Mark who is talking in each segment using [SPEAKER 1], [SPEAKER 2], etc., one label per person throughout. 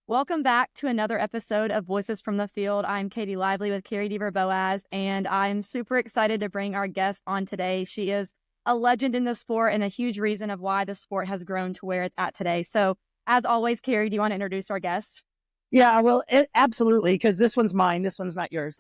[SPEAKER 1] Welcome back to another episode of Voices from the Field. I'm Katie Lively with Carrie Deaver Boaz, and I'm super excited to bring our guest on today. She is a legend in the sport and a huge reason of why the sport has grown to where it's at today. So, as always, Carrie, do you want to introduce our guest?
[SPEAKER 2] Yeah, well, absolutely, because this one's mine. This one's not yours.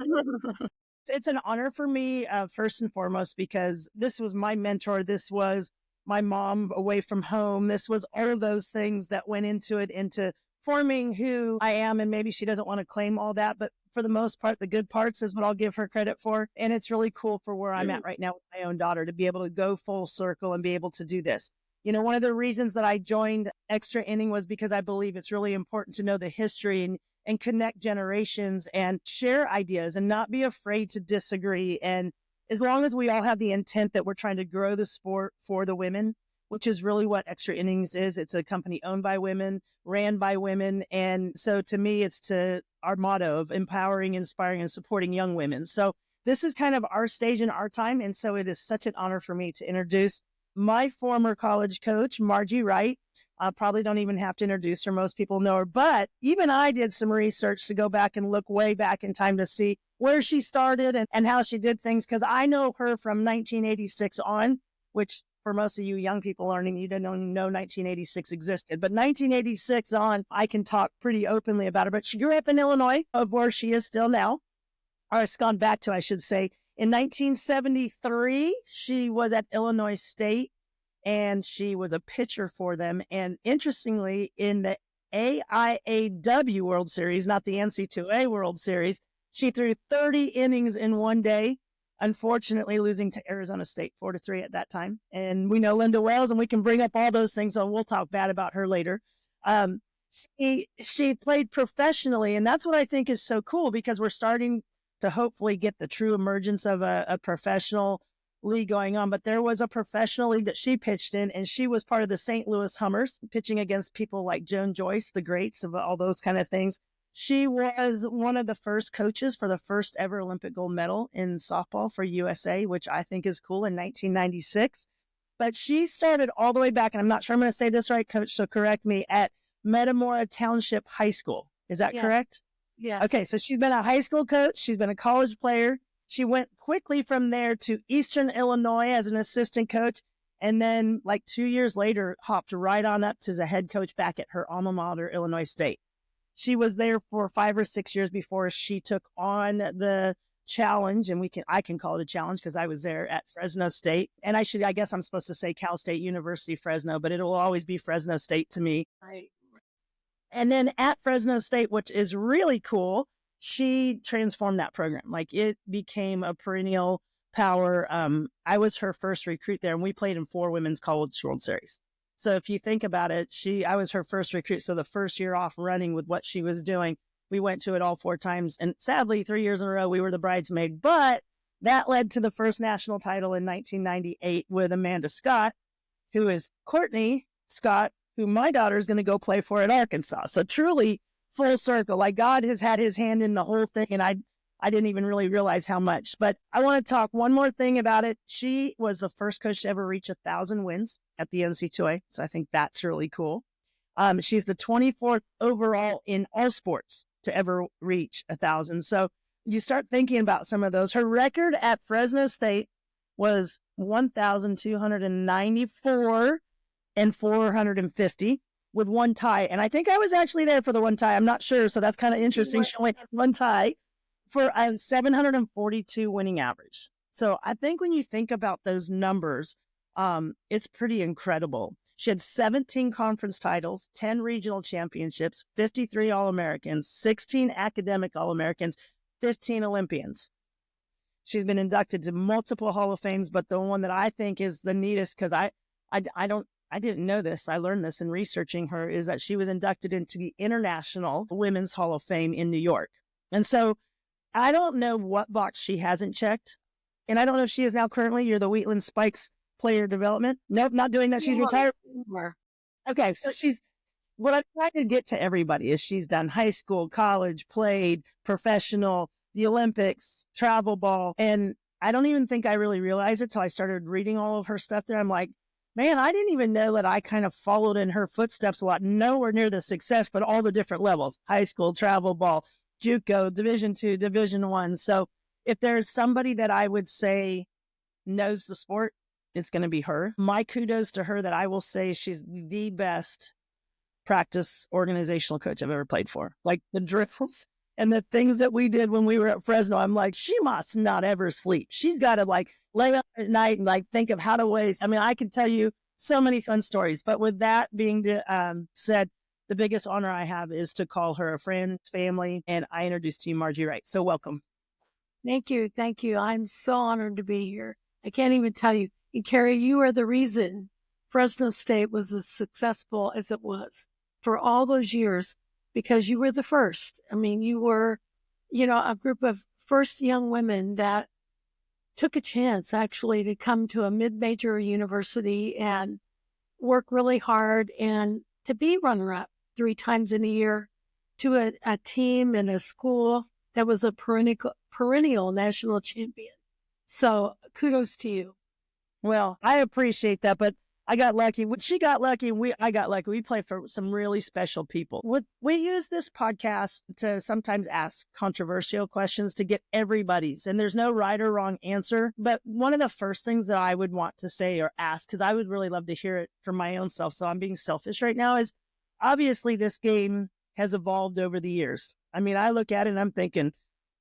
[SPEAKER 2] It's an honor for me, first and foremost, because this was my mentor. This was my mom away from home. This was all of those things that went into forming who I am. And maybe she doesn't want to claim all that, but for the most part, the good parts is what I'll give her credit for. And it's really cool for where I'm at right now with my own daughter to be able to go full circle and be able to do this. You know, one of the reasons that I joined Extra Inning was because I believe it's really important to know the history and connect generations and share ideas and not be afraid to disagree. And as long as we all have the intent that we're trying to grow the sport for the women, which is really what Extra Innings is. It's a company owned by women, ran by women. And so to me, it's to our motto of empowering, inspiring, and supporting young women. So this is kind of our stage in our time. And so it is such an honor for me to introduce my former college coach, Margie Wright. I probably don't even have to introduce her. Most people know her, but even I did some research to go back and look way back in time to see where she started and how she did things. Because I know her from 1986 on, which for most of you young people learning, you didn't know 1986 existed. But 1986 on, I can talk pretty openly about her. But she grew up in Illinois, of where she is still now. Or it's gone back to, I should say. In 1973, she was at Illinois State, and she was a pitcher for them. And interestingly, in the AIAW World Series, not the NCAA World Series, she threw 30 innings in one day, unfortunately losing to Arizona State 4-3 at that time. And we know Linda Wells, and we can bring up all those things, so we'll talk bad about her later. She played professionally, and that's what I think is so cool, because we're starting to hopefully get the true emergence of a professional league going on. But there was a professional league that she pitched in, and she was part of the St. Louis Hummers, pitching against people like Joan Joyce, the greats of all those kind of things. She was one of the first coaches for the first ever Olympic gold medal in softball for USA, which I think is cool, in 1996. But she started all the way back, and I'm not sure I'm going to say this right, Coach, so correct me, at Metamora Township High School. Is that correct?
[SPEAKER 1] Yeah.
[SPEAKER 2] Okay, so she's been a high school coach. She's been a college player. She went quickly from there to Eastern Illinois as an assistant coach. And then like 2 years later, hopped right on up to the head coach back at her alma mater, Illinois State. She was there for 5 or 6 years before she took on the challenge. And I can call it a challenge because I was there at Fresno State. And I guess I'm supposed to say Cal State University, Fresno, but it'll always be Fresno State to me.
[SPEAKER 1] Right.
[SPEAKER 2] And then at Fresno State, which is really cool, she transformed that program. Like, it became a perennial power. I was her first recruit there, and we played in 4 women's college World Series. So if you think about it, I was her first recruit. So the first year off running with what she was doing, we went to it all 4 times. And sadly, 3 years in a row, we were the bridesmaid. But that led to the first national title in 1998 with Amanda Scott, who is Courtney Scott, who my daughter is going to go play for at Arkansas. So truly full circle. Like, God has had his hand in the whole thing, and I didn't even really realize how much. But I want to talk one more thing about it. She was the first coach to ever reach 1,000 wins at the NCAA. So I think that's really cool. She's the 24th overall in all sports to ever reach 1,000. So you start thinking about some of those. Her record at Fresno State was 1,294 and 450 with one tie. And I think I was actually there for the one tie. I'm not sure. So that's kind of interesting. She only had one tie for a 742 winning average. So I think when you think about those numbers, it's pretty incredible. She had 17 conference titles, 10 regional championships, 53 All-Americans, 16 academic All-Americans, 15 Olympians. She's been inducted to multiple Hall of Fames, but the one that I think is the neatest, because I didn't know this, I learned this in researching her, is that she was inducted into the International Women's Hall of Fame in New York. And so I don't know what box she hasn't checked. And I don't know if she is now currently, you're the Wheatland Spikes player development. Nope, not doing that. She's retired. Okay, so what I'm trying to get to everybody is she's done high school, college, played, professional, the Olympics, travel ball. And I don't even think I really realized it till I started reading all of her stuff there. I'm like, man, I didn't even know that I kind of followed in her footsteps a lot, nowhere near the success, but all the different levels, high school, travel ball, JUCO, Division II, Division I. So if there's somebody that I would say knows the sport, it's going to be her. My kudos to her that I will say she's the best practice organizational coach I've ever played for. Like the drills and the things that we did when we were at Fresno, I'm like, she must not ever sleep. She's got to like lay up at night and like think of how to waste. I mean, I can tell you so many fun stories, but with that being said, the biggest honor I have is to call her a friend, family, and I introduce to you Margie Wright. So welcome.
[SPEAKER 3] Thank you. Thank you. I'm so honored to be here. I can't even tell you. And Carrie, you are the reason Fresno State was as successful as it was for all those years, because you were the first. I mean, you were, a group of first young women that took a chance actually to come to a mid-major university and work really hard and to be runner-up 3 times in a year to a team and a school that was a perennial national champion. So kudos to you.
[SPEAKER 2] Well, I appreciate that, but I got lucky. She got lucky, and I got lucky. We play for some really special people. We use this podcast to sometimes ask controversial questions to get everybody's, and there's no right or wrong answer. But one of the first things that I would want to say or ask, because I would really love to hear it from my own self, so I'm being selfish right now, is obviously this game has evolved over the years. I mean, I look at it and I'm thinking,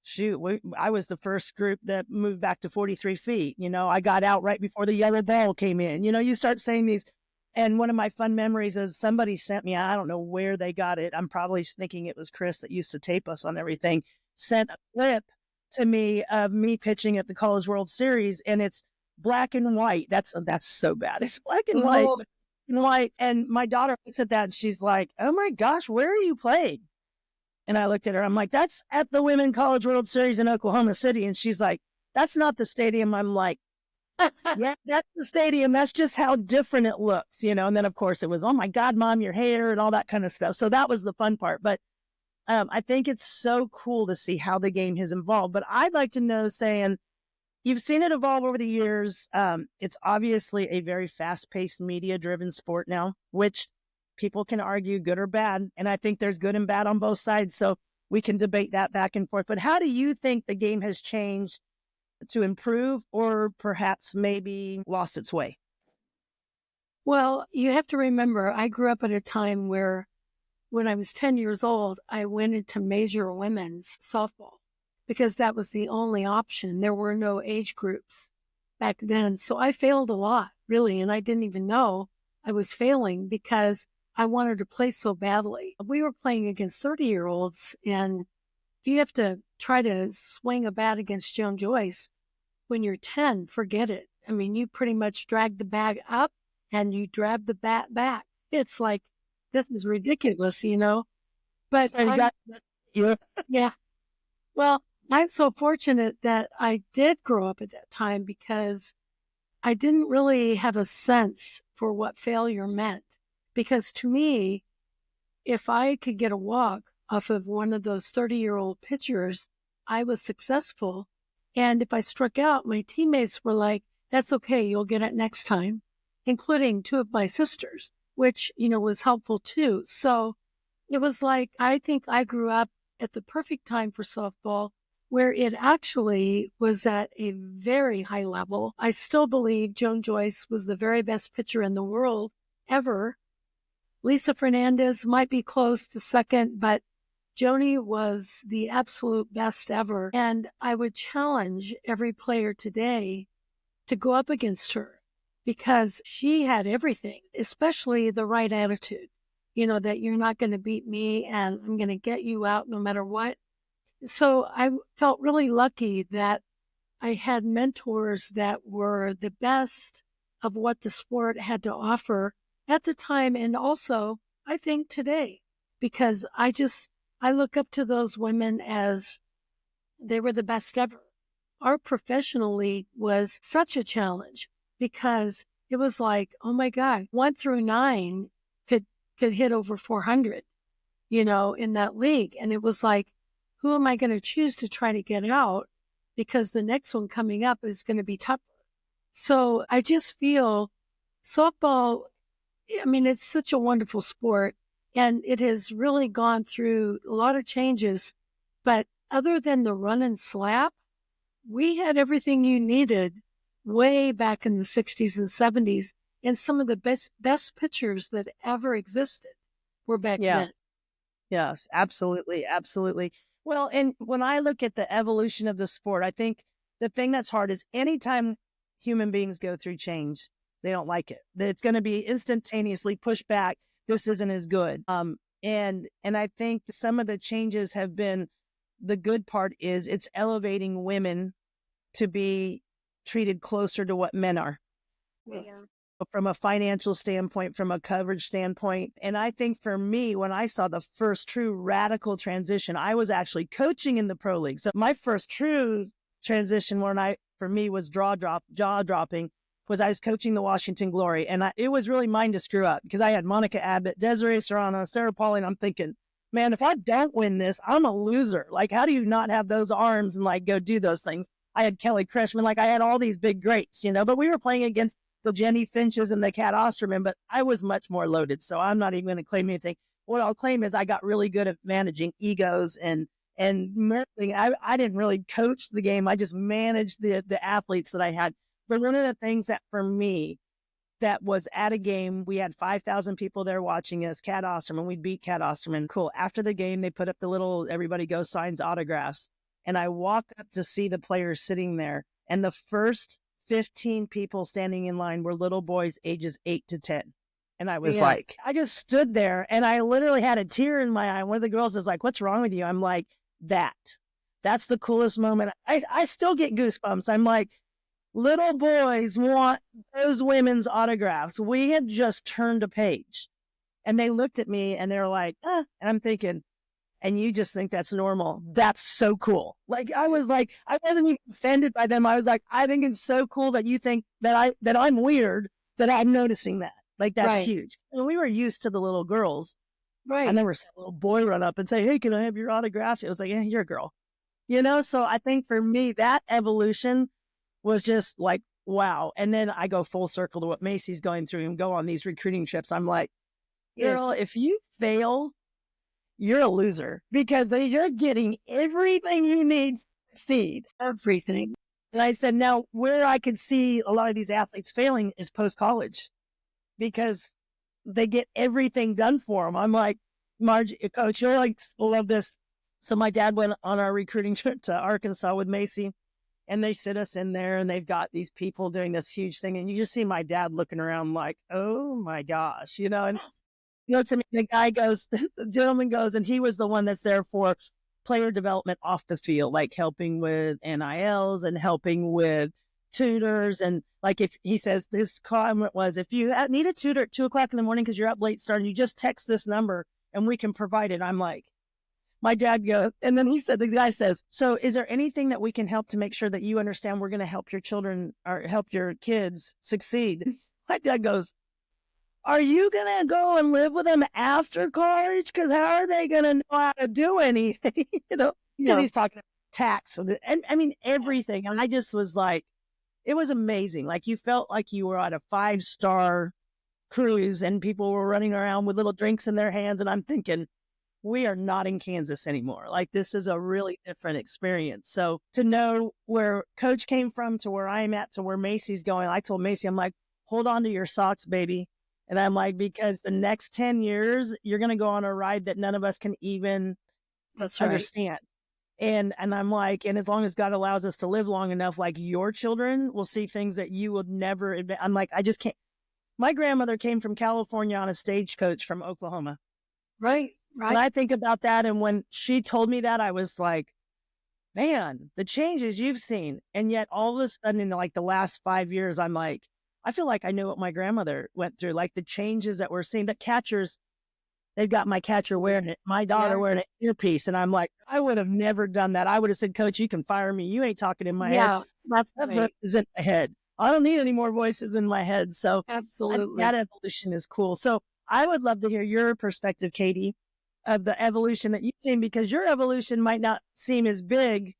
[SPEAKER 2] shoot, I was the first group that moved back to 43 feet. I got out right before the yellow ball came in. You start saying these. And one of my fun memories is somebody sent me, I don't know where they got it. I'm probably thinking it was Chris that used to tape us on everything, sent a clip to me of me pitching at the College World Series. And it's black and white. That's so bad. It's black and white.
[SPEAKER 3] Oh.
[SPEAKER 2] And white. And my daughter looks at that and she's like, oh my gosh, where are you playing? And I looked at her, I'm like, that's at the Women College World Series in Oklahoma City. And she's like, that's not the stadium. I'm like, yeah, that's the stadium. That's just how different it looks, And then, of course, it was, oh, my God, Mom, your hair and all that kind of stuff. So that was the fun part. But I think it's so cool to see how the game has evolved. But I'd like to know, saying, you've seen it evolve over the years. It's obviously a very fast-paced, media-driven sport now, which people can argue good or bad. And I think there's good and bad on both sides. So we can debate that back and forth. But how do you think the game has changed to improve or perhaps maybe lost its way?
[SPEAKER 3] Well, you have to remember, I grew up at a time where when I was 10 years old, I went into major women's softball because that was the only option. There were no age groups back then. So I failed a lot, really. And I didn't even know I was failing because I wanted to play so badly. We were playing against 30-year-olds, and if you have to try to swing a bat against Joan Joyce when you're 10, forget it. I mean, you pretty much drag the bag up and you drag the bat back. It's like, this is ridiculous, But yeah. Well, I'm so fortunate that I did grow up at that time because I didn't really have a sense for what failure meant. Because to me, if I could get a walk off of one of those 30-year-old pitchers, I was successful. And if I struck out, my teammates were like, that's okay, you'll get it next time, including 2 of my sisters, which, was helpful too. So it was like, I think I grew up at the perfect time for softball, where it actually was at a very high level. I still believe Joan Joyce was the very best pitcher in the world ever. Lisa Fernandez might be close to second, but Joni was the absolute best ever. And I would challenge every player today to go up against her because she had everything, especially the right attitude, that you're not going to beat me and I'm going to get you out no matter what. So I felt really lucky that I had mentors that were the best of what the sport had to offer at the time, and also I think today, because I look up to those women as they were the best ever. Our professional league was such a challenge because it was like, oh my God, 1 through 9 could hit over 400, in that league. And it was like, who am I going to choose to try to get out? Because the next one coming up is going to be tougher. So I just feel softball, I mean, it's such a wonderful sport, and it has really gone through a lot of changes. But other than the run and slap, we had everything you needed way back in the 60s and 70s. And some of the best pitchers that ever existed were back
[SPEAKER 2] Yeah.
[SPEAKER 3] then.
[SPEAKER 2] Yes, absolutely. Absolutely. Well, and when I look at the evolution of the sport, I think the thing that's hard is anytime human beings go through change, they don't like it. That it's going to be instantaneously pushed back. This isn't as good. And I think some of the changes have been, the good part is it's elevating women to be treated closer to what men are.
[SPEAKER 3] Yes.
[SPEAKER 2] From a financial standpoint, from a coverage standpoint. And I think for me, when I saw the first true radical transition, I was actually coaching in the pro league. So my first true transition for me was jaw dropping, was I was coaching the Washington Glory. And it was really mine to screw up because I had Monica Abbott, Desiree Serrano, Sarah Pauling. I'm thinking, man, if I don't win this, I'm a loser. Like, how do you not have those arms and like go do those things? I had Kelly Kreshman, like I had all these big greats, but we were playing against the Jenny Finches and the Kat Osterman, but I was much more loaded. So I'm not even going to claim anything. What I'll claim is I got really good at managing egos and I didn't really coach the game. I just managed the athletes that I had. But one of the things that for me, that was at a game, we had 5,000 people there watching us, Kat Osterman. We beat Kat Osterman. Cool. After the game, they put up the little, everybody goes signs autographs. And I walk up to see the players sitting there. And the first 15 people standing in line were little boys ages 8 to 10. And I was like, I just stood there and I literally had a tear in my eye. One of the girls is like, what's wrong with you? I'm like, that's the coolest moment. I still get goosebumps. I'm like, little boys want those women's autographs. We had just turned a page. And they looked at me and they're like, and I'm thinking, and you just think that's normal. That's so cool. Like, I was like, I wasn't even offended by them. I was like, I think it's so cool that you think that I'm weird, that I'm noticing that. Like, that's huge. And we were used to the little girls.
[SPEAKER 3] Right.
[SPEAKER 2] I never saw a little boy run up and say, hey, can I have your autograph? It was like, yeah, you're a girl. So I think for me, that evolution was just like, wow. And then I go full circle to what Macy's going through and go on these recruiting trips. I'm like, girl, if you fail, you're a loser because you're getting everything you need to succeed.
[SPEAKER 3] Everything.
[SPEAKER 2] And I said, now where I could see a lot of these athletes failing is post-college because they get everything done for them. I'm like, Margie, Coach, you're like, love this. So my dad went on our recruiting trip to Arkansas with Macy and they sit us in there and they've got these people doing this huge thing. And you just see my dad looking around like, oh my gosh, and looks at me, the guy goes, the gentleman goes, and he was the one that's there for player development off the field, like helping with NILs and helping with tutors. And like, if he says his comment was, if you need a tutor at 2:00 in the morning because you're up late starting, you just text this number and we can provide it. I'm like, my dad goes, and then the guy says, so is there anything that we can help to make sure that you understand we're going to help your children or help your kids succeed? My dad goes, are you going to go and live with them after college? Because how are they going to know how to do anything? Because he's talking about tax and I mean, everything. And I just was like, it was amazing. Like, you felt like you were at a 5-star cruise and people were running around with little drinks in their hands. And I'm thinking, we are not in Kansas anymore. Like, this is a really different experience. So to know where Coach came from to where I'm at to where Macy's going, I told Macy, I'm like, hold on to your socks, baby. And I'm like, because the next 10 years, you're going to go on a ride that none of us can even understand. And I'm like, and as long as God allows us to live long enough, like, your children will see things that you would never. I'm like, I just can't. My grandmother came from California on a stagecoach from Oklahoma.
[SPEAKER 3] Right.
[SPEAKER 2] And I think about that. And when she told me that, I was like, man, the changes you've seen. And yet all of a sudden in like the last 5 years, I'm like, I feel like I know what my grandmother went through, like the changes that we're seeing. The catchers, they've got my catcher wearing it, my daughter wearing an earpiece. And I'm like, I would have never done that. I would have said, Coach, you can fire me. You ain't talking in my head.
[SPEAKER 3] That's
[SPEAKER 2] what is in my head. I don't need any more voices in my head. So
[SPEAKER 3] absolutely,
[SPEAKER 2] that evolution is cool. So I would love to hear your perspective, Katie, of the evolution that you've seen, because your evolution might not seem as big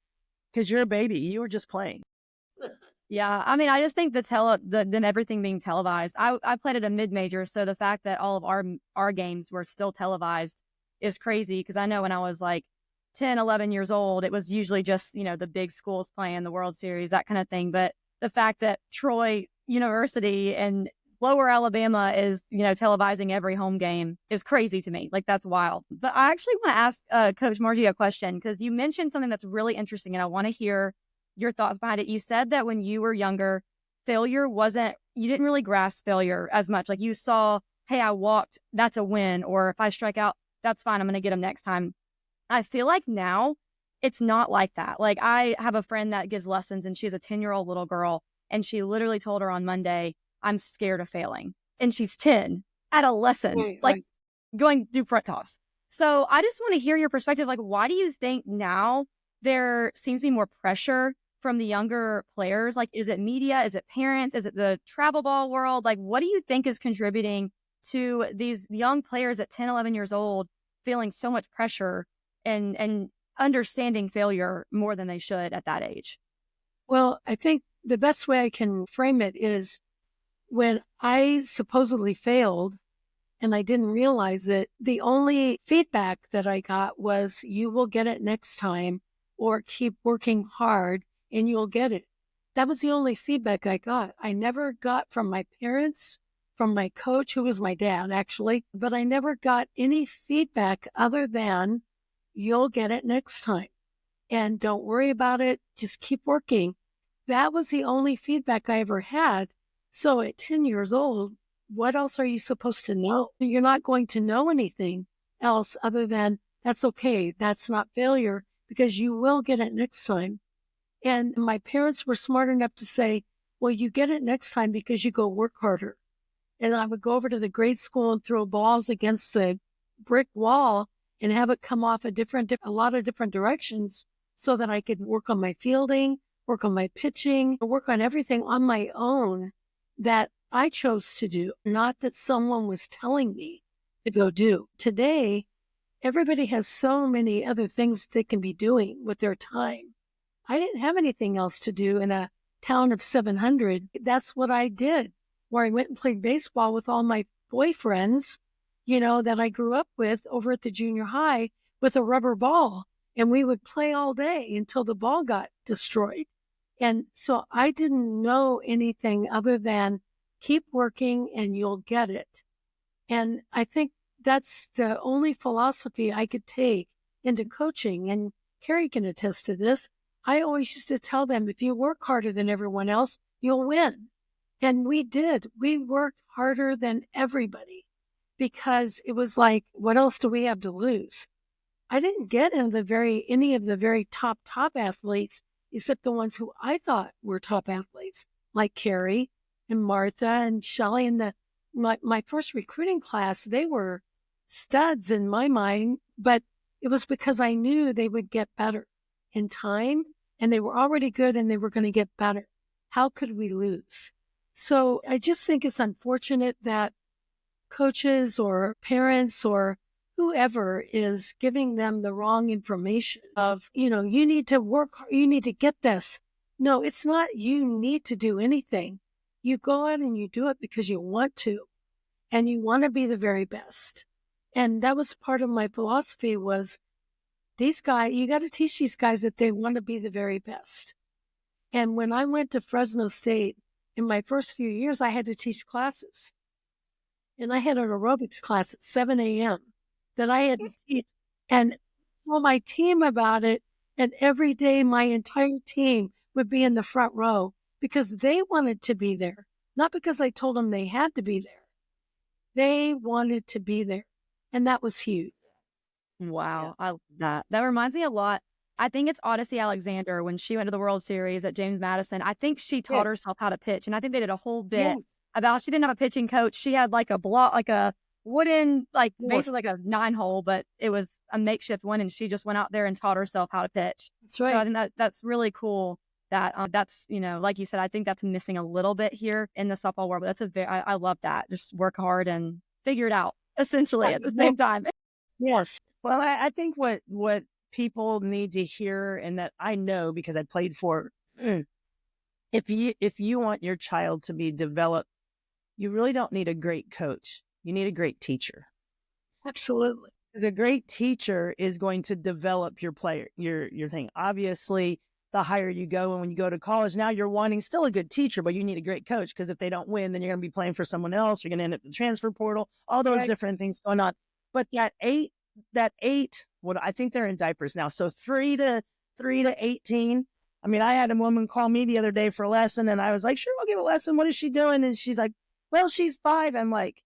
[SPEAKER 2] because you're a baby. You were just playing.
[SPEAKER 1] Yeah, I mean, I just think then everything being televised. I played at a mid-major, so the fact that all of our games were still televised is crazy, because I know when I was like 10, 11 years old, it was usually just, the big schools playing the World Series, that kind of thing. But the fact that Troy University and Lower Alabama is, televising every home game is crazy to me. Like, that's wild. But I actually want to ask Coach Margie a question, because you mentioned something that's really interesting, and I want to hear your thoughts behind it. You said that when you were younger, you didn't really grasp failure as much. Like, you saw, hey, I walked, that's a win. Or if I strike out, that's fine, I'm going to get them next time. I feel like now it's not like that. Like, I have a friend that gives lessons, and she's a 10-year-old little girl, and she literally told her on Monday, I'm scared of failing. And she's 10 at a lesson, like going through front toss. So I just want to hear your perspective. Like, why do you think now there seems to be more pressure from the younger players? Like, is it media? Is it parents? Is it the travel ball world? Like, what do you think is contributing to these young players at 10, 11 years old feeling so much pressure and understanding failure more than they should at that age?
[SPEAKER 3] Well, I think the best way I can frame it is, when I supposedly failed and I didn't realize it, the only feedback that I got was, you will get it next time, or keep working hard and you'll get it. That was the only feedback I got. I never got from my parents, from my coach, who was my dad, actually, but I never got any feedback other than, you'll get it next time. And don't worry about it. Just keep working. That was the only feedback I ever had. So at 10 years old, what else are you supposed to know? You're not going to know anything else other than, that's okay. That's not failure, because you will get it next time. And my parents were smart enough to say, well, you get it next time because you go work harder. And I would go over to the grade school and throw balls against the brick wall and have it come off a lot of different directions, so that I could work on my fielding, work on my pitching, work on everything on my own that I chose to do, not that someone was telling me to go do. Today, everybody has so many other things they can be doing with their time. I didn't have anything else to do in a town of 700. That's what I did, where I went and played baseball with all my boyfriends, that I grew up with over at the junior high, with a rubber ball. And we would play all day until the ball got destroyed. And so I didn't know anything other than, keep working and you'll get it. And I think that's the only philosophy I could take into coaching. And Carrie can attest to this. I always used to tell them, if you work harder than everyone else, you'll win. And we did. We worked harder than everybody, because it was like, what else do we have to lose? I didn't get into any of the very top athletes, except the ones who I thought were top athletes, like Carrie and Martha and Shelley. And my first recruiting class, they were studs in my mind, but it was because I knew they would get better in time, and they were already good and they were going to get better. How could we lose? So I just think it's unfortunate that coaches or parents or whoever is giving them the wrong information of, you need to work hard, you need to get this. No, it's not you need to do anything. You go out and you do it because you want to, and you want to be the very best. And that was part of my philosophy, was these guys, you got to teach these guys that they want to be the very best. And when I went to Fresno State, in my first few years, I had to teach classes. And I had an aerobics class at 7 a.m. that I had to teach, and told my team about it. And every day, my entire team would be in the front row, because they wanted to be there, not because I told them they had to be there. They wanted to be there. And that was huge.
[SPEAKER 1] Wow. Yeah. I love that. That reminds me a lot. I think it's Odyssey Alexander, when she went to the World Series at James Madison. I think she taught herself how to pitch. And I think they did a whole bit about, she didn't have a pitching coach. She had like a block, like a wooden, basically like a 9-hole, but it was a makeshift one. And she just went out there and taught herself how to pitch.
[SPEAKER 3] That's right.
[SPEAKER 1] So I think that's really cool. That's, like you said, I think that's missing a little bit here in the softball world, but I love that. Just work hard and figure it out, essentially, at the same time.
[SPEAKER 2] Yes. Well, I think what people need to hear, and that I know because I played for if you want your child to be developed, you really don't need a great coach. You need a great teacher.
[SPEAKER 3] Absolutely.
[SPEAKER 2] Because a great teacher is going to develop your player, your thing. Obviously, the higher you go, and when you go to college, now you're wanting still a good teacher, but you need a great coach, because if they don't win, then you're going to be playing for someone else. You're going to end up in the transfer portal, all those different things going on. But that eight, what I think they're in diapers now. So 3 to 18. I mean, I had a woman call me the other day for a lesson, and I was like, sure, I'll give a lesson. What is she doing? And she's like, well, she's 5. I'm like,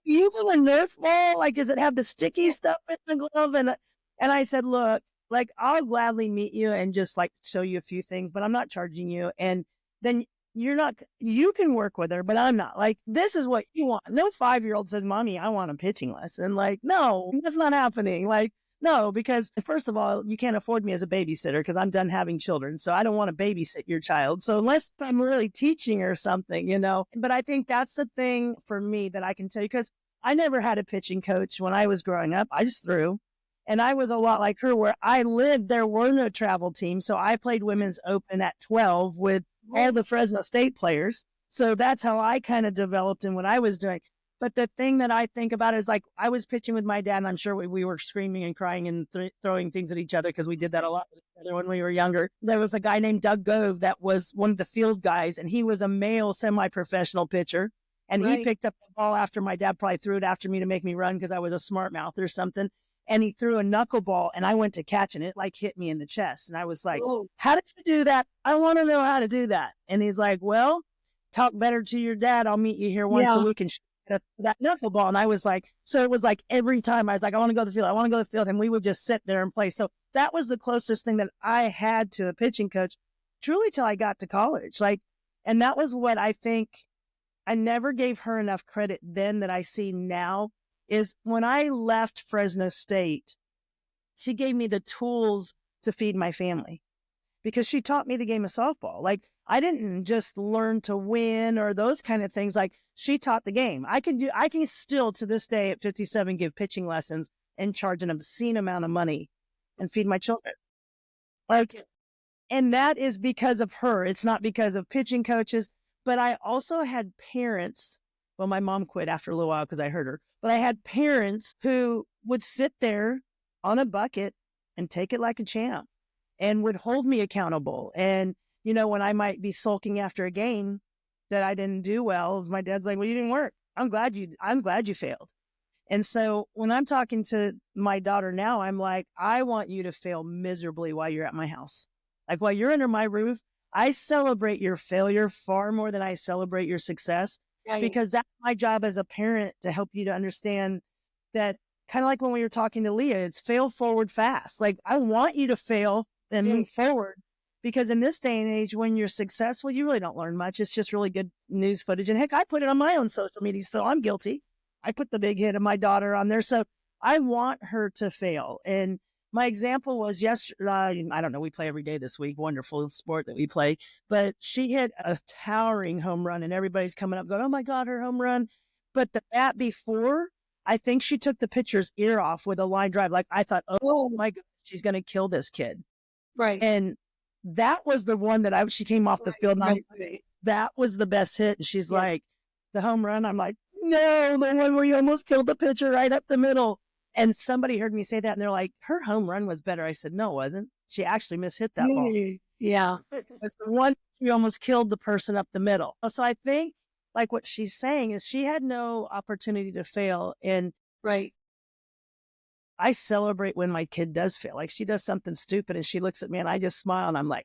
[SPEAKER 2] using a Nerf ball? Like, does it have the sticky stuff in the glove? And I said, look, like, I'll gladly meet you and just like show you a few things, but I'm not charging you. And then you can work with her, but I'm not. Like, this is what you want. No 5-year-old says, Mommy, I want a pitching lesson. Like, no, that's not happening. Like, no, because first of all, you can't afford me as a babysitter because I'm done having children. So I don't want to babysit your child. So unless I'm really teaching her something, but I think that's the thing for me that I can tell you, because I never had a pitching coach when I was growing up. I just threw. And I was a lot like her, where I lived, there were no travel teams. So I played Women's Open at 12 with all the Fresno State players. So that's how I kind of developed in what I was doing. But the thing that I think about is, like, I was pitching with my dad, and I'm sure we were screaming and crying and throwing things at each other, because we did that a lot with each other when we were younger. There was a guy named Doug Gove that was one of the field guys, and he was a male semi-professional pitcher. And he picked up the ball after my dad probably threw it after me to make me run because I was a smart mouth or something. And he threw a knuckleball, and I went to catch, and it like hit me in the chest. And I was like, how did you do that? I want to know how to do that. And he's like, well, talk better to your dad. I'll meet you here once a week and that knuckleball. And I was like, so it was like every time I was like, I want to go to the field. I want to go to the field. And we would just sit there and play. So that was the closest thing that I had to a pitching coach truly till I got to college. Like, and that was what I think I never gave her enough credit then that I see now, is when I left Fresno State, she gave me the tools to feed my family, because she taught me the game of softball. Like, I didn't just learn to win or those kind of things. Like, she taught the game. I can still to this day at 57 give pitching lessons and charge an obscene amount of money and feed my children. Like, and that is because of her. It's not because of pitching coaches. But I also had parents. Well, my mom quit after a little while because I hurt her. But I had parents who would sit there on a bucket and take it like a champ and would hold me accountable. And, when I might be sulking after a game that I didn't do well, my dad's like, well, you didn't work. I'm glad you failed. And so when I'm talking to my daughter now, I'm like, I want you to fail miserably while you're at my house. Like, while you're under my roof, I celebrate your failure far more than I celebrate your success, because that's my job as a parent, to help you to understand that, kind of like when we were talking to Leah, it's fail forward fast. Like, I want you to fail and move forward, because in this day and age, when you're successful, you really don't learn much. It's just really good news footage. And heck, I put it on my own social media, so I'm guilty. I put the big hit of my daughter on there. So I want her to fail. And my example was yesterday. I don't know. We play every day this week. Wonderful sport that we play. But she hit a towering home run, and everybody's coming up going, oh my God, her home run. But the bat before, I think she took the pitcher's ear off with a line drive. Like, I thought, oh my God, she's going to kill this kid.
[SPEAKER 3] Right.
[SPEAKER 2] And that was the one that she came off the field. And that was the best hit. And she's like, the home run. I'm like, no, the one where you almost killed the pitcher right up the middle. And somebody heard me say that, and they're like, her home run was better. I said, no, it wasn't. She actually mishit that ball.
[SPEAKER 3] Yeah.
[SPEAKER 2] It's the one she almost killed the person up the middle. So I think, like, what she's saying is she had no opportunity to fail. And I celebrate when my kid does fail. Like, she does something stupid and she looks at me and I just smile and I'm like,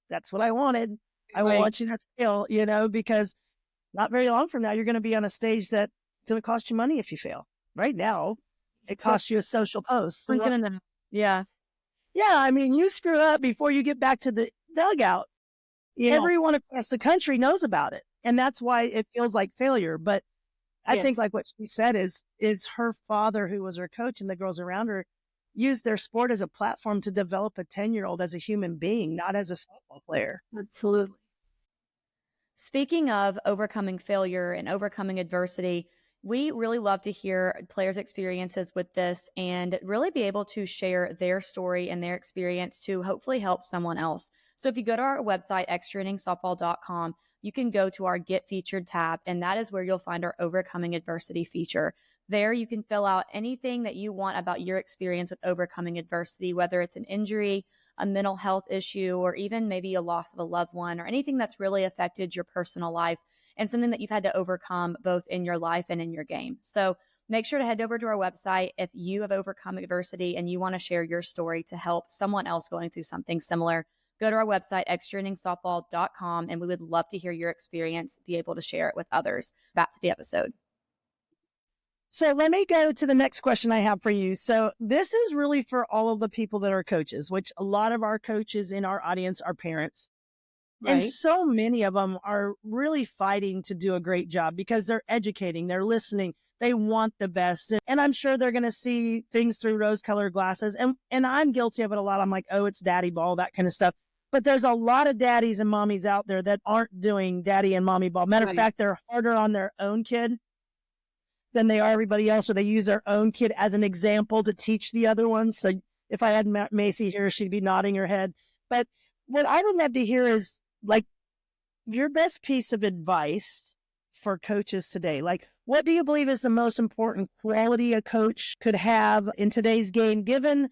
[SPEAKER 2] that's what I wanted. I want you to fail, because not very long from now, you're going to be on a stage that's going to cost you money if you fail. Right now, it costs you a social post.
[SPEAKER 1] Who's going to know? Yeah.
[SPEAKER 2] Yeah. I mean, you screw up before you get back to the dugout. Everyone across the country knows about it. And that's why it feels like failure. But I think, like what she said, is her father, who was her coach, and the girls around her used their sport as a platform to develop a 10-year-old as a human being, not as a softball player.
[SPEAKER 3] Absolutely.
[SPEAKER 1] Speaking of overcoming failure and overcoming adversity, We really love to hear players' experiences with this and really be able to share their story and their experience to hopefully help someone else. So if you go to our website, extrainningsoftball.com, you can go to our Get Featured tab, and that is where you'll find our Overcoming Adversity feature. There you can fill out anything that you want about your experience with overcoming adversity, whether it's an injury, a mental health issue, or even maybe a loss of a loved one, or anything that's really affected your personal life and something that you've had to overcome both in your life and in your game. So make sure to head over to our website if you have overcome adversity and you want to share your story to help someone else going through something similar. Go to our website, extrainningsoftball.com, and we would love to hear your experience, be able to share it with others. Back to the episode.
[SPEAKER 2] So let me go to the next question I have for you. So this is really for all of the people that are coaches, which a lot of our coaches in our audience are parents.
[SPEAKER 3] Right.
[SPEAKER 2] And so many of them are really fighting to do a great job because they're educating, they're listening, they want the best. And I'm sure they're going to see things through rose-colored glasses. And I'm guilty of it a lot. I'm like, oh, it's daddy ball, that kind of stuff. But there's a lot of daddies and mommies out there that aren't doing daddy and mommy ball. Matter of fact, they're harder on their own kid than they are everybody else. So they use their own kid as an example to teach the other ones. So if I had Macy here, she'd be nodding her head. But what I would love to hear is, like, your best piece of advice for coaches today. Like, what do you believe is the most important quality a coach could have in today's game, given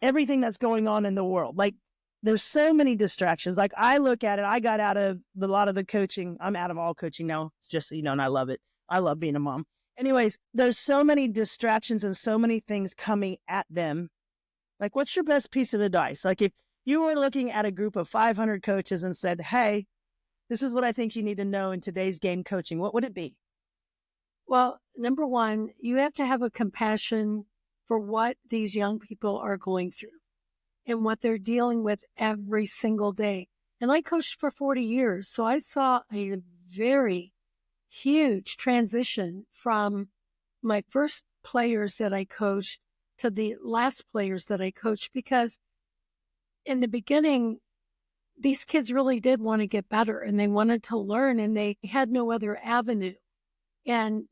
[SPEAKER 2] everything that's going on in the world? Like, there's so many distractions. Like, I look at it, I got out of a lot of the coaching. I'm out of all coaching now, just so you know, and I love it. I love being a mom. Anyways, there's so many distractions and so many things coming at them. Like, what's your best piece of advice? Like, if you were looking at a group of 500 coaches and said, hey, this is what I think you need to know in today's game coaching, what would it be?
[SPEAKER 3] Well, number one, you have to have a compassion for what these young people are going through and what they're dealing with every single day. And I coached for 40 years, so I saw a very huge transition from my first players that I coached to the last players that I coached, because in the beginning, these kids really did want to get better and they wanted to learn and they had no other avenue. And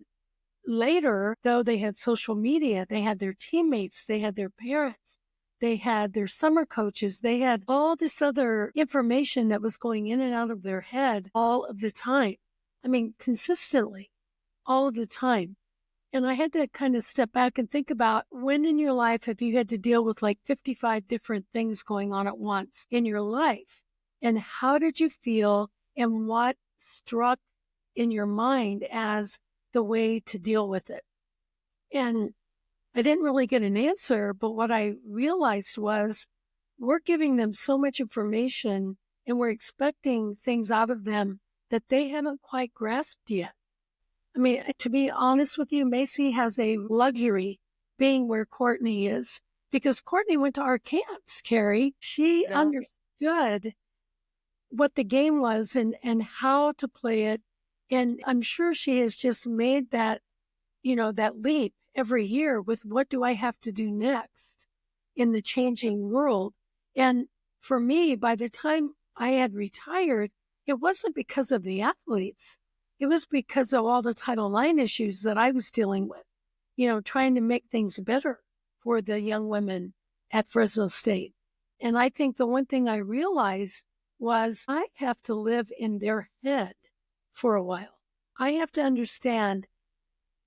[SPEAKER 3] later, though they had social media, they had their teammates, they had their parents, they had their summer coaches, they had all this other information that was going in and out of their head all of the time. I mean, consistently, all of the time. And I had to kind of step back and think about, when in your life have you had to deal with like 55 different things going on at once in your life? And how did you feel and what struck in your mind as the way to deal with it? And I didn't really get an answer, but what I realized was we're giving them so much information and we're expecting things out of them that they haven't quite grasped yet. I mean, to be honest with you, Macy has a luxury being where Courtney is, because Courtney went to our camps, Carrie. She understood what the game was and how to play it. And I'm sure she has just made that, that leap every year with, what do I have to do next in the changing world? And for me, by the time I had retired, it wasn't because of the athletes. It was because of all the Title IX issues that I was dealing with, trying to make things better for the young women at Fresno State. And I think the one thing I realized was I have to live in their head for a while. I have to understand,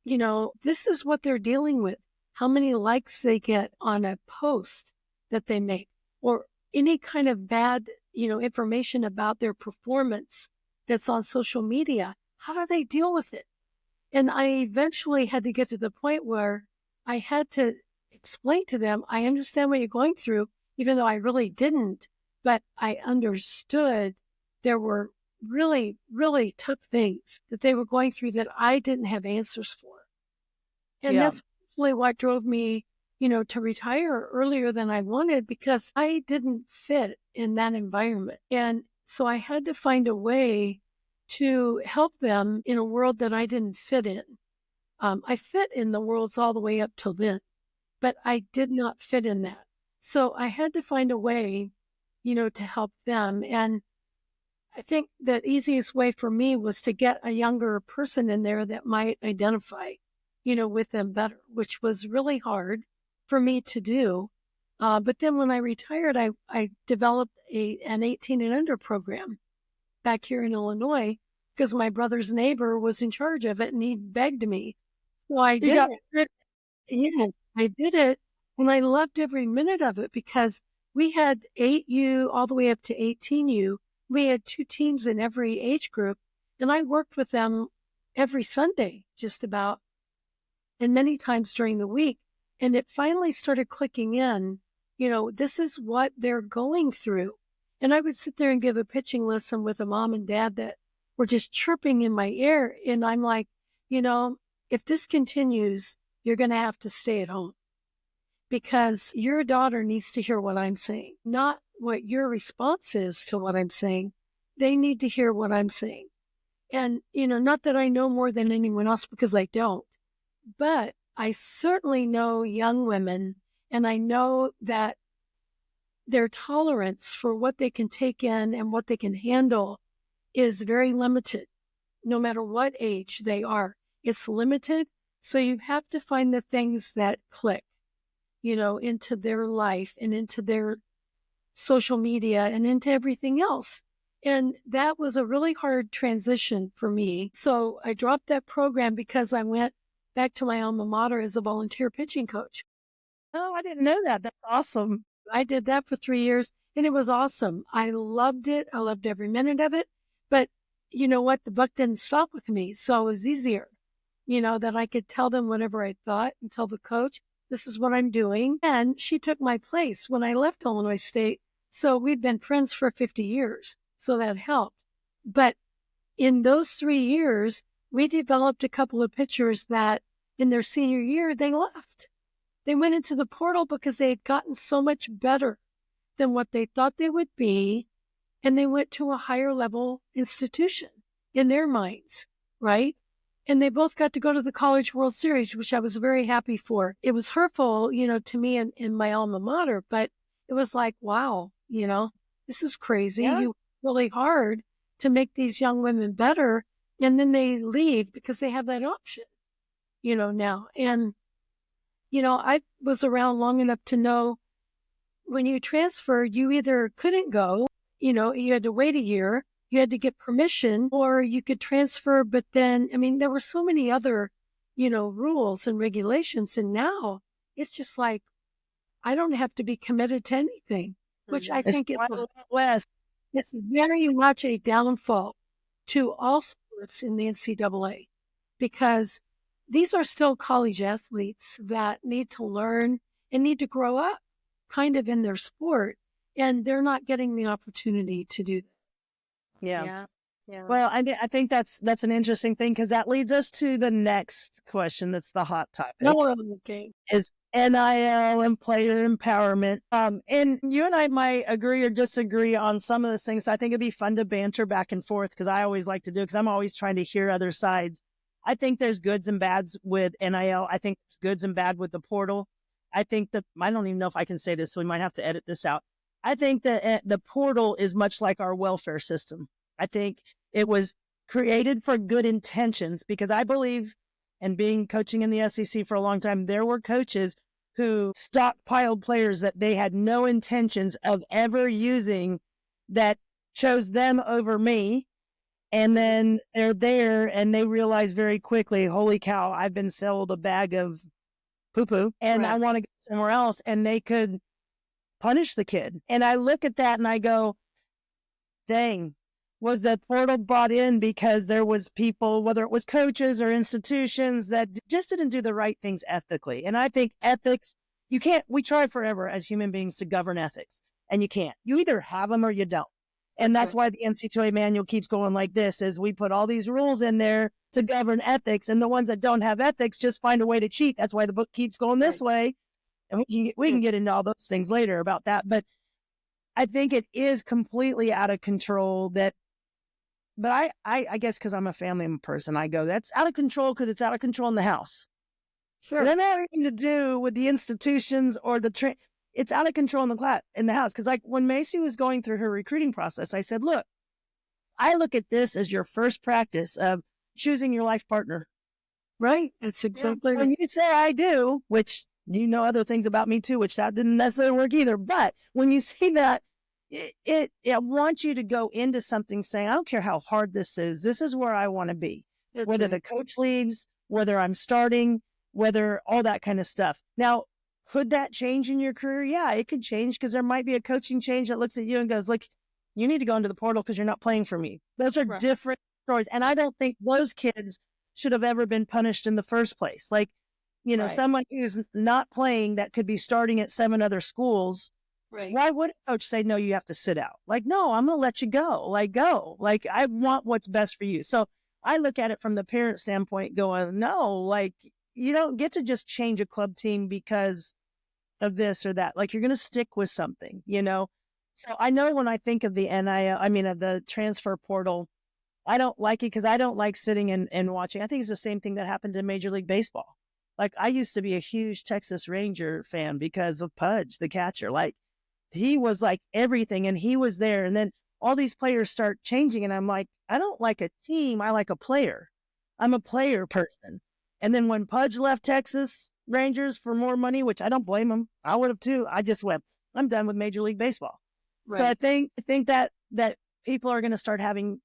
[SPEAKER 3] this is what they're dealing with, how many likes they get on a post that they make, or any kind of bad, information about their performance that's on social media. How do they deal with it? And I eventually had to get to the point where I had to explain to them, I understand what you're going through, even though I really didn't, but I understood there were really, really tough things that they were going through that I didn't have answers for. And that's really what drove me, to retire earlier than I wanted, because I didn't fit in that environment. And so I had to find a way to help them in a world that I didn't fit in. I fit in the worlds all the way up till then, but I did not fit in that. So I had to find a way, to help them. And I think the easiest way for me was to get a younger person in there that might identify, with them better, which was really hard for me to do. But then when I retired, I developed an 18 and under program back here in Illinois because my brother's neighbor was in charge of it and he begged me. So I did it. Yeah, I did it. And I loved every minute of it because we had 8U all the way up to 18U. We had 2 teams in every age group. And I worked with them every Sunday, just about, and many times during the week. And it finally started clicking in, this is what they're going through. And I would sit there and give a pitching lesson with a mom and dad that were just chirping in my ear. And I'm like, if this continues, you're going to have to stay at home because your daughter needs to hear what I'm saying, not what your response is to what I'm saying. They need to hear what I'm saying. And, not that I know more than anyone else because I don't, but I certainly know young women and I know that their tolerance for what they can take in and what they can handle is very limited, no matter what age they are. It's limited. So you have to find the things that click, into their life and into their social media and into everything else. And that was a really hard transition for me. So I dropped that program because I went back to my alma mater as a volunteer pitching coach.
[SPEAKER 2] Oh, I didn't know that. That's awesome.
[SPEAKER 3] I did that for 3 years and it was awesome. I loved it. I loved every minute of it. But you know what? The buck didn't stop with me. So it was easier, that I could tell them whatever I thought and tell the coach, this is what I'm doing. And she took my place when I left Illinois State. So we'd been friends for 50 years. So that helped. But in those 3 years, we developed a couple of pitchers that in their senior year, they left. They went into the portal because they had gotten so much better than what they thought they would be. And they went to a higher level institution in their minds, right? And they both got to go to the College World Series, which I was very happy for. It was hurtful, to me in my alma mater, but it was like, wow, this is crazy.
[SPEAKER 2] Yeah.
[SPEAKER 3] You really hard to make these young women better. And then they leave because they have that option, now. And, I was around long enough to know when you transfer, you either couldn't go, you had to wait a year, you had to get permission, or you could transfer. But then, there were so many other, rules and regulations. And now it's just like, I don't have to be committed to anything, which I think it's very much a downfall to all sports in the NCAA because these are still college athletes that need to learn and need to grow up kind of in their sport, and they're not getting the opportunity to do that.
[SPEAKER 2] Yeah. Well, I think that's an interesting thing because that leads us to the next question. That's the hot topic.
[SPEAKER 3] Okay.
[SPEAKER 2] Is NIL and player empowerment. And you and I might agree or disagree on some of those things. I think it'd be fun to banter back and forth because I always like to do it because I'm always trying to hear other sides. I think there's goods and bads with NIL. I think there's goods and bad with the portal. I think that I don't even know if I can say this, so we might have to edit this out. I think that the portal is much like our welfare system. I think it was created for good intentions because I believe, and being coaching in the SEC for a long time, there were coaches who stockpiled players that they had no intentions of ever using that chose them over me. And then they're there and they realize very quickly, holy cow, I've been sold a bag of poo-poo and I want to go somewhere else. And they could punish the kid. And I look at that and I go, dang, was the portal brought in because there was people, whether it was coaches or institutions that just didn't do the right things ethically. And I think ethics, we try forever as human beings to govern ethics and you can't. You either have them or you don't. And that's why the NCAA manual keeps going like this, is we put all these rules in there to govern ethics, and the ones that don't have ethics just find a way to cheat. That's why the book keeps going this way. And we can get into all those things later about that. But I think it is completely out of control but I guess because I'm a family person, I go, that's out of control because it's out of control in the house. Sure. It doesn't have anything to do with the institutions or it's out of control in the house. Because like when Macy was going through her recruiting process, I said, look, I look at this as your first practice of choosing your life partner.
[SPEAKER 3] Right. That's exactly
[SPEAKER 2] When
[SPEAKER 3] right.
[SPEAKER 2] you say I do, which you know other things about me too, which that didn't necessarily work either. But when you say that, it wants you to go into something saying, I don't care how hard this is where I want to be.
[SPEAKER 3] That's
[SPEAKER 2] Whether
[SPEAKER 3] right.
[SPEAKER 2] the coach leaves, whether I'm starting, whether all that kind of stuff. Now, could that change in your career? Yeah, it could change because there might be a coaching change that looks at you and goes, look, you need to go into the portal because you're not playing for me. Those are
[SPEAKER 3] Right.
[SPEAKER 2] different stories. And I don't think those kids should have ever been punished in the first place. Like,
[SPEAKER 3] Right.
[SPEAKER 2] someone who's not playing that could be starting at 7 other schools.
[SPEAKER 3] Right.
[SPEAKER 2] Why would a coach say, no, you have to sit out? Like, no, I'm going to let you go. Like, go. Like, I want what's best for you. So I look at it from the parent standpoint going, no, like, you don't get to just change a club team because of this or that. Like, you're going to stick with something, So I know when I think of the of the transfer portal, I don't like it because I don't like sitting and watching. I think it's the same thing that happened in Major League Baseball. Like, I used to be a huge Texas Ranger fan because of Pudge, the catcher. Like, he was like everything and he was there. And then all these players start changing. And I'm like, I don't like a team. I like a player. I'm a player person. And then when Pudge left Texas Rangers for more money, which I don't blame him, I would have too. I just went, I'm done with Major League Baseball.
[SPEAKER 3] Right.
[SPEAKER 2] So I think that people are going to start having,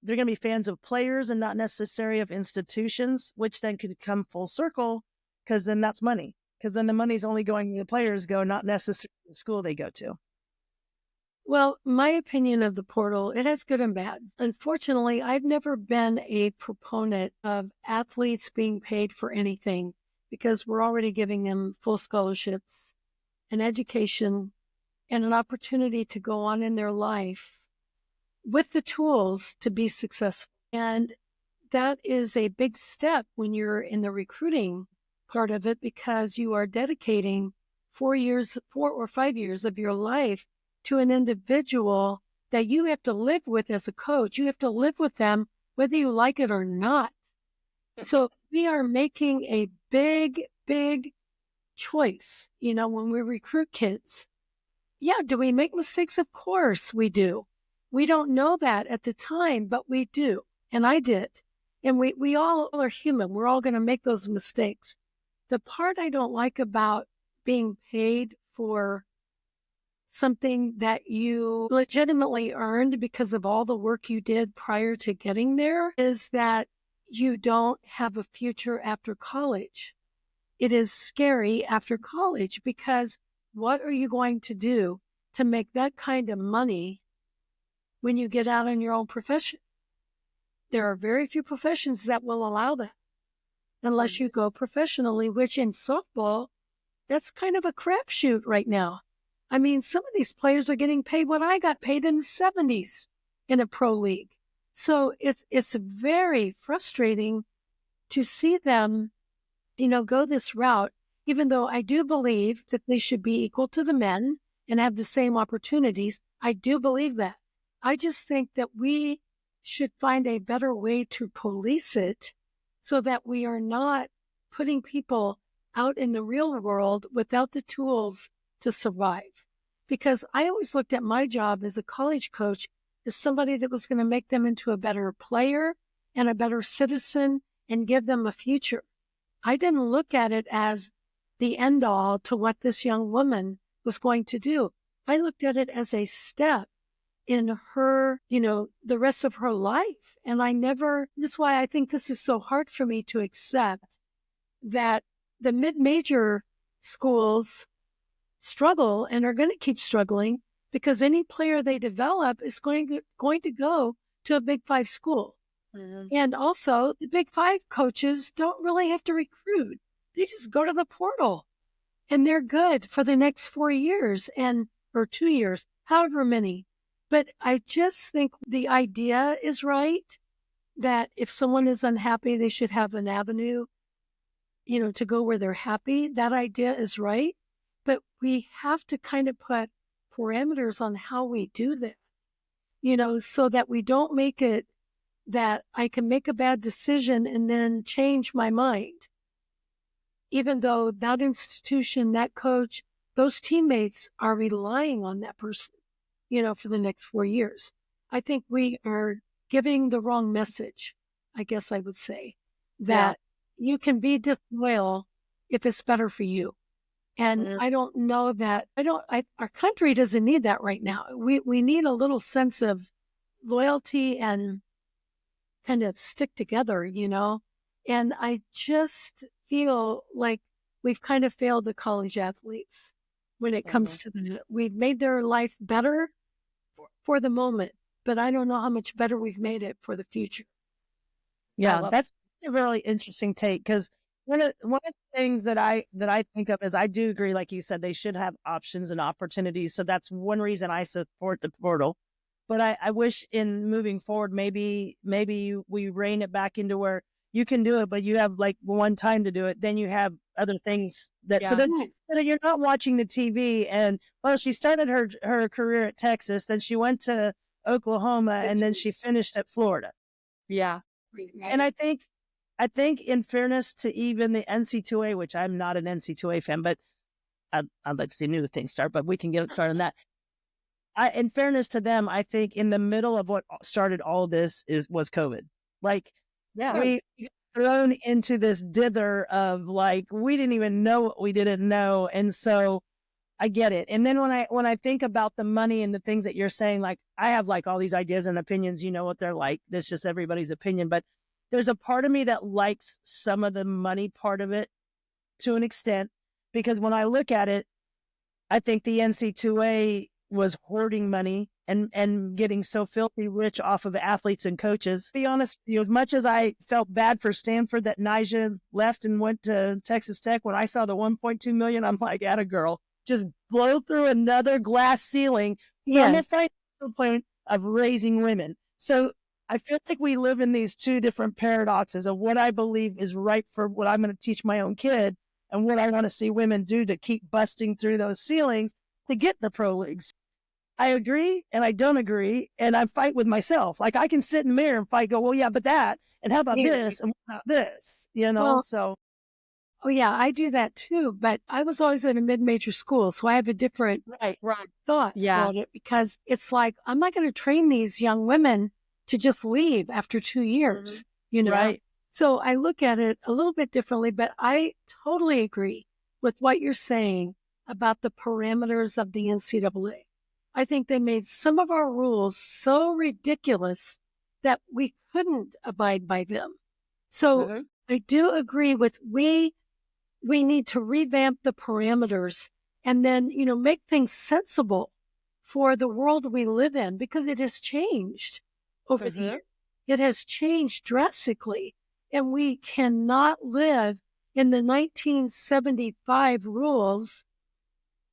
[SPEAKER 2] they're going to be fans of players and not necessarily of institutions, which then could come full circle because then that's money. Because then the money's only going to the players go, not necessarily the school they go to.
[SPEAKER 3] Well, my opinion of the portal, it has good and bad. Unfortunately, I've never been a proponent of athletes being paid for anything because we're already giving them full scholarships, an education, and an opportunity to go on in their life with the tools to be successful. And that is a big step when you're in the recruiting part of it because you are dedicating 4 or 5 years of your life to an individual that you have to live with as a coach. You have to live with them whether you like it or not. So we are making a big, big choice, when we recruit kids. Yeah, do we make mistakes? Of course we do. We don't know that at the time, but we do. And I did. And we all are human. We're all going to make those mistakes. The part I don't like about being paid for something that you legitimately earned because of all the work you did prior to getting there is that you don't have a future after college. It is scary after college because what are you going to do to make that kind of money when you get out in your own profession? There are very few professions that will allow that unless you go professionally, which in softball, that's kind of a crapshoot right now. I mean, some of these players are getting paid what I got paid in the 70s in a pro league. So it's very frustrating to see them, go this route, even though I do believe that they should be equal to the men and have the same opportunities. I do believe that. I just think that we should find a better way to police it so that we are not putting people out in the real world without the tools to survive. Because I always looked at my job as a college coach as somebody that was going to make them into a better player and a better citizen and give them a future. I didn't look at it as the end all to what this young woman was going to do. I looked at it as a step in her, the rest of her life. And that's why I think this is so hard for me to accept that the mid-major schools struggle and are going to keep struggling because any player they develop is going to go to a Big Five school. Mm-hmm. And also, the Big Five coaches don't really have to recruit. They just go to the portal, and they're good for the next 4 years or 2 years, however many. But I just think the idea is right, that if someone is unhappy, they should have an avenue, to go where they're happy. That idea is right. But we have to kind of put parameters on how we do that, so that we don't make it that I can make a bad decision and then change my mind. Even though that institution, that coach, those teammates are relying on that person, for the next 4 years. I think we are giving the wrong message, I guess I would say, that you can be disloyal if it's better for you. And I don't know that, our country doesn't need that right now. We need a little sense of loyalty and kind of stick together, And I just feel like we've kind of failed the college athletes when it comes to that. We've made their life better for the moment, but I don't know how much better we've made it for the future.
[SPEAKER 2] Yeah, that's a really interesting take, because one of the things that I think of is, I do agree, like you said, they should have options and opportunities. So that's one reason I support the portal. But I wish in moving forward, maybe we rein it back into where you can do it, but you have like one time to do it. Then you have other things so that you're not watching the TV. And well, she started her career at Texas, then she went to Oklahoma, and then she finished at Florida.
[SPEAKER 1] Yeah.
[SPEAKER 2] And I think in fairness to even the NCAA, which I'm not an NCAA fan, but I'd like to see new things start, but we can get started on that. In fairness to them, I think in the middle of what started all this was COVID. Like, we got thrown into this dither of like, we didn't even know what we didn't know. And so I get it. And then when I think about the money and the things that you're saying, like, I have like all these ideas and opinions, what they're like. That's just everybody's opinion. But there's a part of me that likes some of the money part of it to an extent, because when I look at it, I think the NCAA was hoarding money and getting so filthy rich off of athletes and coaches. To be honest, as much as I felt bad for Stanford that Nyjah left and went to Texas Tech, when I saw the $1.2 million, I'm like, atta girl, just blow through another glass ceiling from a financial point of raising women. So I feel like we live in these two different paradoxes of what I believe is right for what I'm going to teach my own kid, and what I want to see women do to keep busting through those ceilings to get the pro leagues. I agree and I don't agree, and I fight with myself. Like, I can sit in the mirror and fight, go, well, yeah, but that, and how about this, and what about this, so.
[SPEAKER 3] Oh, yeah, I do that too, but I was always in a mid-major school, so I have a different thought about it, because it's like, I'm not going to train these young women to just leave after 2 years,
[SPEAKER 2] Right.
[SPEAKER 3] So I look at it a little bit differently, but I totally agree with what you're saying about the parameters of the NCAA. I think they made some of our rules so ridiculous that we couldn't abide by them. So I do agree with we need to revamp the parameters and then, make things sensible for the world we live in, because it has changed over the years. It has changed drastically, and we cannot live in the 1975 rules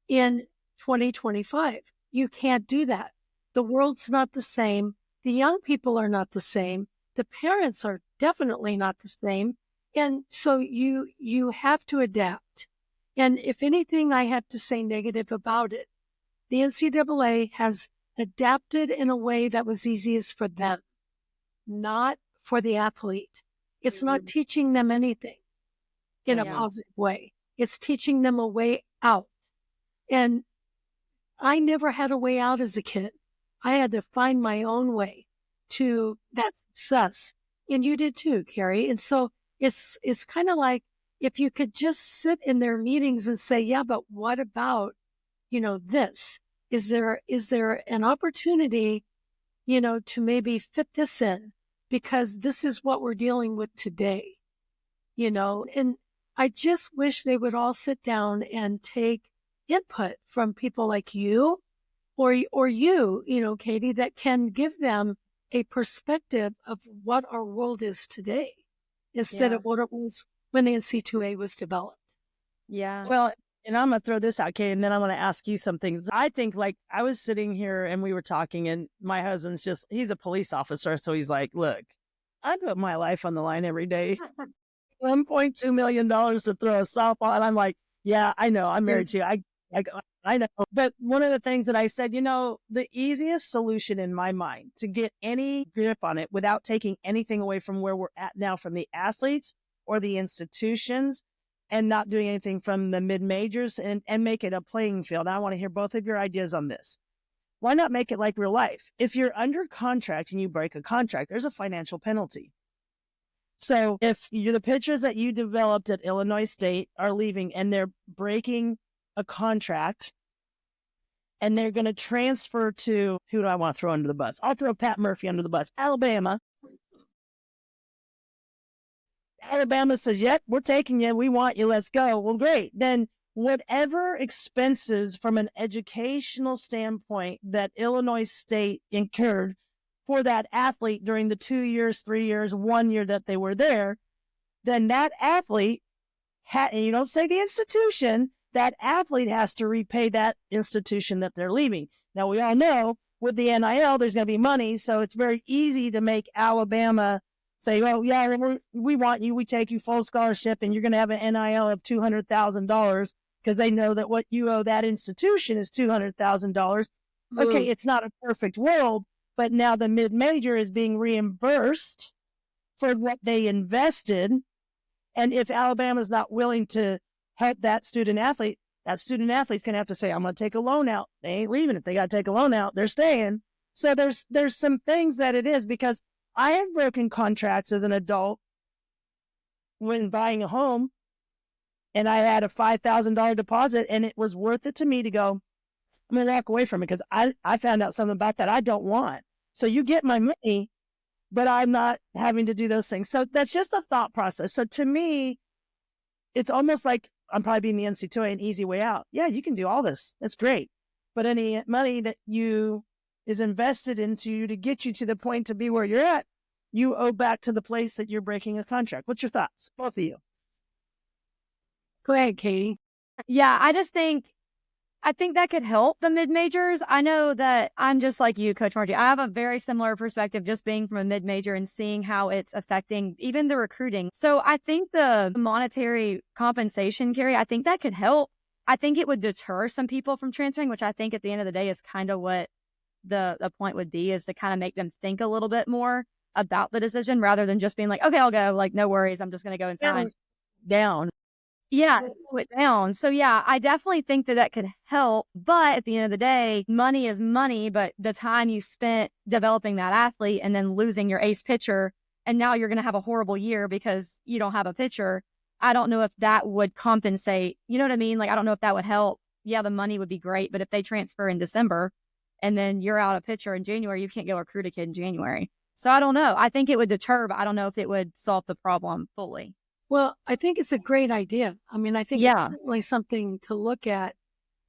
[SPEAKER 3] in 2025. You can't do that. The world's not the same. The young people are not the same. The parents are definitely not the same. And so you have to adapt. And if anything, I have to say negative about it. The NCAA has adapted in a way that was easiest for them, not for the athlete. It's not teaching them anything in a positive way. It's teaching them a way out. And I never had a way out as a kid. I had to find my own way to that success. And you did too, Carrie. And so it's kind of like, if you could just sit in their meetings and say, yeah, but what about, this? Is there an opportunity, to maybe fit this in? Because this is what we're dealing with today, and I just wish they would all sit down and take input from people like you or you, Katie, that can give them a perspective of what our world is today instead of what it was when the NCAA was developed.
[SPEAKER 1] Yeah.
[SPEAKER 2] Well, and I'm going to throw this out, Katie, and then I'm going to ask you something. I think, like, I was sitting here and we were talking, and my husband's he's a police officer. So he's like, look, I put my life on the line every day. $1.2 million to throw a softball. And I'm like, yeah, I know. I'm married to you. I know. But one of the things that I said, the easiest solution in my mind to get any grip on it without taking anything away from where we're at now from the athletes or the institutions, and not doing anything from the mid-majors, and make it a playing field. I want to hear both of your ideas on this. Why not make it like real life? If you're under contract and you break a contract, there's a financial penalty. So if the pitchers that you developed at Illinois State are leaving and they're breaking a contract and they're going to transfer to, who do I want to throw under the bus? I'll throw Pat Murphy under the bus. Alabama. Alabama says, yep, we're taking you. We want you. Let's go. Well, great. Then whatever expenses from an educational standpoint that Illinois State incurred for that athlete during the 2 years, 3 years, 1 year that they were there, then that athlete, and you don't say the institution, that athlete has to repay that institution that they're leaving. Now, we all know with the NIL, there's going to be money, so it's very easy to make Alabama say, oh, yeah, we want you, we take you full scholarship, and you're going to have an NIL of $200,000 because they know that what you owe that institution is $200,000. Okay, it's not a perfect world, but now the mid-major is being reimbursed for what they invested. And if Alabama's not willing to help that student athlete's going to have to say, I'm going to take a loan out. They ain't leaving. If they got to take a loan out, they're staying. So there's some things that it is, because I have broken contracts as an adult when buying a home, and I had a $5,000 deposit, and it was worth it to me to go, I'm going to walk away from it because I found out something about that I don't want. So you get my money, but I'm not having to do those things. So that's just a thought process. So to me, it's almost like I'm probably being the NCAA an easy way out. Yeah, you can do all this. That's great. But any money that is invested into you to get you to the point to be where you're at, you owe back to the place that you're breaking a contract. What's your thoughts, both of you?
[SPEAKER 3] Go ahead, Katie.
[SPEAKER 1] Yeah, I think that could help the mid-majors. I know that I'm just like you, Coach Margie. I have a very similar perspective just being from a mid-major and seeing how it's affecting even the recruiting. So I think the monetary compensation, Carrie, I think that could help. I think it would deter some people from transferring, which I think at the end of the day is kind of what the point would be, is to kind of make them think a little bit more about the decision rather than just being like, okay, I'll go. Like, no worries. I'm just going to go and sign.
[SPEAKER 2] Down.
[SPEAKER 1] Yeah, it down. So yeah, I definitely think that could help. But at the end of the day, money is money. But the time you spent developing that athlete and then losing your ace pitcher, and now you're going to have a horrible year because you don't have a pitcher. I don't know if that would compensate. You know what I mean? Like, I don't know if that would help. Yeah, the money would be great. But if they transfer in December and then you're out a pitcher in January, you can't go recruit a kid in January. So I don't know. I think it would deter, but I don't know if it would solve the problem fully.
[SPEAKER 3] Well, I think it's a great idea. I mean, I think it's certainly something to look at.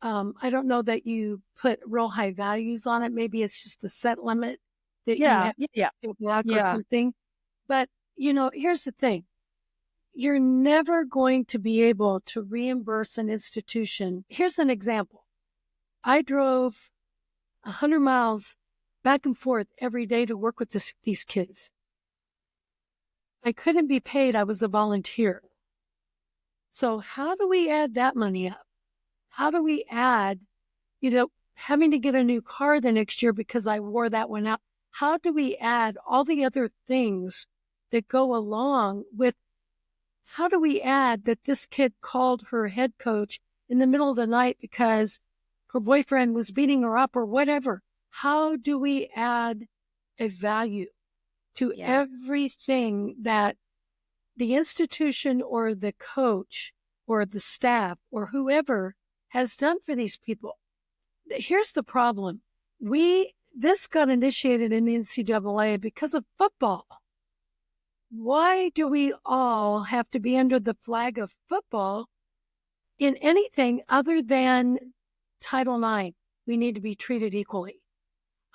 [SPEAKER 3] I don't know that you put real high values on it. Maybe it's just a set limit that you have to block or something. But, here's the thing. You're never going to be able to reimburse an institution. Here's an example. I drove 100 miles back and forth every day to work with these kids. I couldn't be paid. I was a volunteer. So how do we add that money up? How do we add, having to get a new car the next year because I wore that one out? How do we add all the other things that go along with, how do we add that this kid called her head coach in the middle of the night because her boyfriend was beating her up or whatever? How do we add a value to everything that the institution or the coach or the staff or whoever has done for these people? Here's the problem. This got initiated in the NCAA because of football. Why do we all have to be under the flag of football in anything other than Title IX? We need to be treated equally.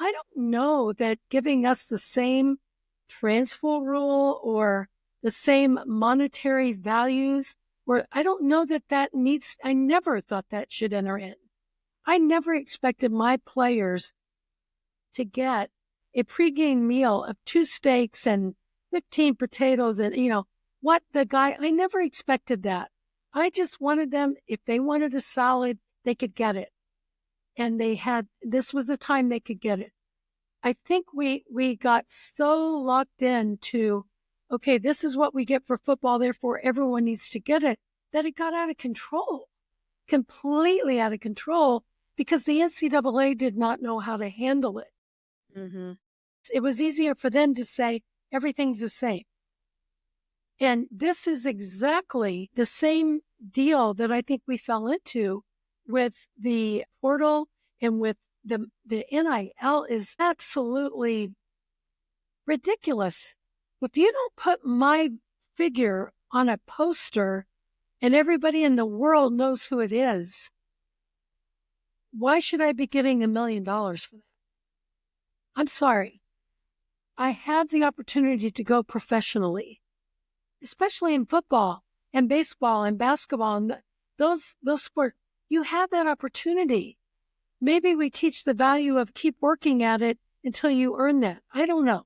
[SPEAKER 3] I don't know that giving us the same transfer rule or the same monetary values, or I don't know that needs, I never thought that should enter in. I never expected my players to get a pregame meal of 2 steaks and 15 potatoes and, I never expected that. I just wanted them, if they wanted a salad, they could get it. And this was the time they could get it. I think we got so locked into, okay, this is what we get for football, therefore everyone needs to get it, that it got out of control, completely out of control. because the NCAA did not know how to handle it.
[SPEAKER 1] Mm-hmm.
[SPEAKER 3] It was easier for them to say everything's the same. And this is exactly the same deal that I think we fell into with the portal and with the NIL is absolutely ridiculous. If you don't put my figure on a poster and everybody in the world knows who it is, why should I be getting $1 million for that? I'm sorry. I have the opportunity to go professionally, especially in football and baseball and basketball and those sports. You have that opportunity. Maybe we teach the value of keep working at it until you earn that. I don't know.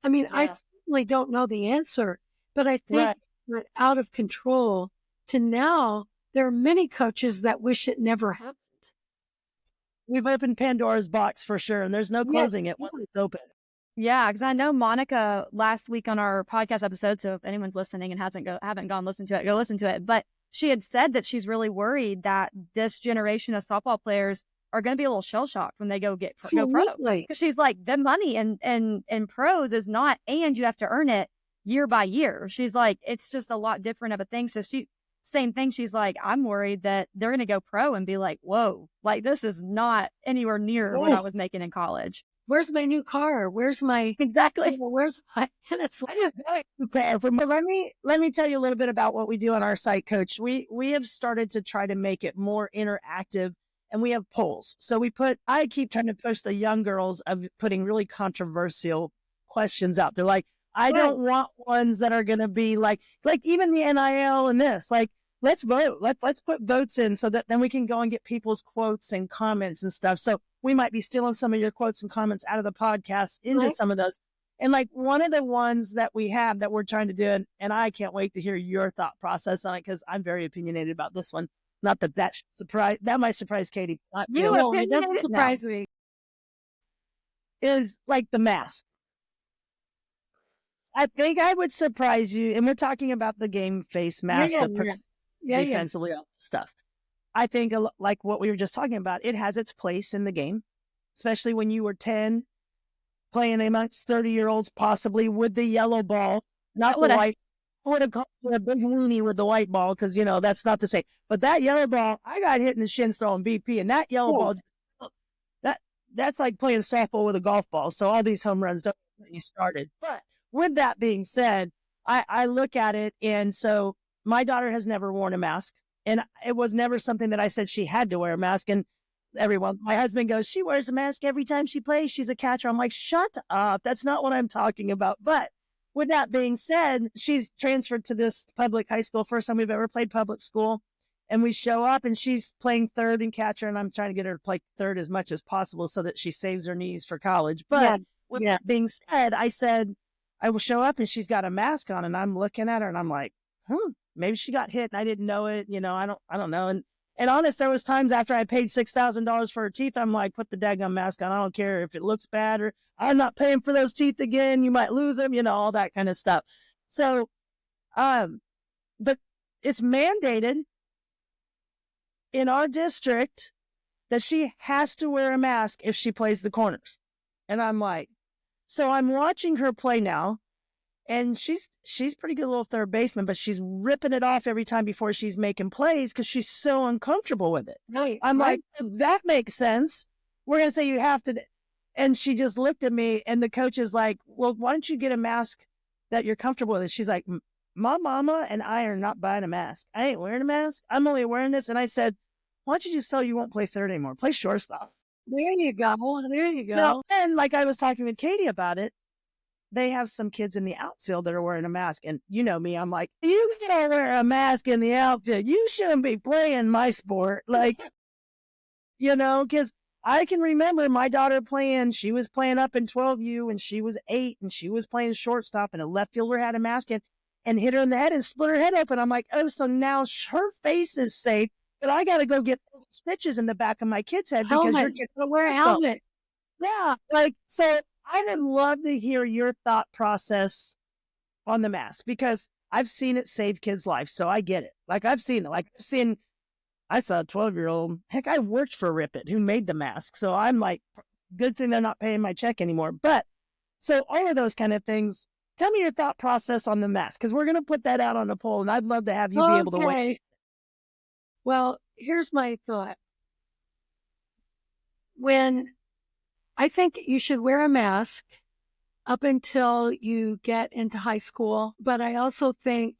[SPEAKER 3] I mean, I certainly don't know the answer, but I think we're out of control to now there are many coaches that wish it never happened.
[SPEAKER 2] We've opened Pandora's box for sure, and there's no closing it once it's open.
[SPEAKER 1] Yeah, because I know Monica last week on our podcast episode, so if anyone's listening and haven't gone listen to it, go listen to it. But she had said that she's really worried that this generation of softball players are going to be a little shell-shocked when they go pro. Because she's like, the money and pros is not, and you have to earn it year by year. She's like, it's just a lot different of a thing. So same thing. She's like, I'm worried that they're going to go pro and be like, whoa, like this is not anywhere near what I was making in college.
[SPEAKER 3] Where's my new car? Where's my, where's my, and it's
[SPEAKER 2] I just let me tell you a little bit about what we do on our site, Coach. We have started to try to make it more interactive, and we have polls. So I keep trying to push the young girls of putting really controversial questions out there. Like, I don't want ones that are going to be like even the NIL and this, like, let's vote. Let's put votes in so that then we can go and get people's quotes and comments and stuff. So we might be stealing some of your quotes and comments out of the podcast into some of those. And like one of the ones that we have that we're trying to do, and I can't wait to hear your thought process on it because I'm very opinionated about this one. Not that that might surprise Katie.
[SPEAKER 3] It doesn't surprise me.
[SPEAKER 2] Is like the mask. I think I would surprise you, and we're talking about the game face mask, defensively stuff. I think like what we were just talking about, it has its place in the game, especially when you were 10, playing amongst 30-year-olds, possibly with the yellow ball, not the white. I would have called it a big weenie with the white ball because, that's not the same. But that yellow ball, I got hit in the shins throwing BP, and that yellow ball, that's like playing softball with a golf ball. So all these home runs don't get you started. But with that being said, I look at it, and so my daughter has never worn a mask, and it was never something that I said she had to wear a mask. And my husband goes, she wears a mask every time she plays. She's a catcher. I'm like, shut up. That's not what I'm talking about. But with that being said, she's transferred to this public high school, first time we've ever played public school. And we show up, and she's playing third and catcher, and I'm trying to get her to play third as much as possible so that she saves her knees for college. But with that being said, I said, I will show up, and she's got a mask on, and I'm looking at her, and I'm like, maybe she got hit, and I didn't know it. I don't know. And honest, there was times after I paid $6,000 for her teeth, I'm like, put the daggum mask on. I don't care if it looks bad, or I'm not paying for those teeth again. You might lose them, all that kind of stuff. So, but it's mandated in our district that she has to wear a mask if she plays the corners. And I'm like, so I'm watching her play now, and she's pretty good little third baseman, but she's ripping it off every time before she's making plays because she's so uncomfortable with it. I'm like, that makes sense. We're going to say you have to. And she just looked at me, and the coach is like, well, why don't you get a mask that you're comfortable with? She's like, my mama and I are not buying a mask. I ain't wearing a mask. I'm only wearing this. And I said, why don't you just tell you won't play third anymore? Play shortstop.
[SPEAKER 3] There you go. There you go.
[SPEAKER 2] No, and like I was talking with Katie about it, they have some kids in the outfield that are wearing a mask. And you know me, I'm like, you gotta wear a mask in the outfield. You shouldn't be playing my sport. Like, because I can remember my daughter she was playing up in 12U, and she was 8, and she was playing shortstop, and a left fielder had a mask and hit her in the head and split her head open. I'm like, oh, so now her face is safe, but I got to go get stitches in the back of my kid's head because you're getting
[SPEAKER 3] to wear a helmet.
[SPEAKER 2] Yeah. So I would love to hear your thought process on the mask because I've seen it save kids' lives. So I get it. Like I've seen it. I saw a 12-year-old, heck, I worked for Rip It, who made the mask. So I'm like, good thing they're not paying my check anymore. But so all of those kind of things, tell me your thought process on the mask, because we're going to put that out on a poll, and I'd love to have you be able to weigh.
[SPEAKER 3] Okay. Well, here's my thought. When I think you should wear a mask up until you get into high school, but I also think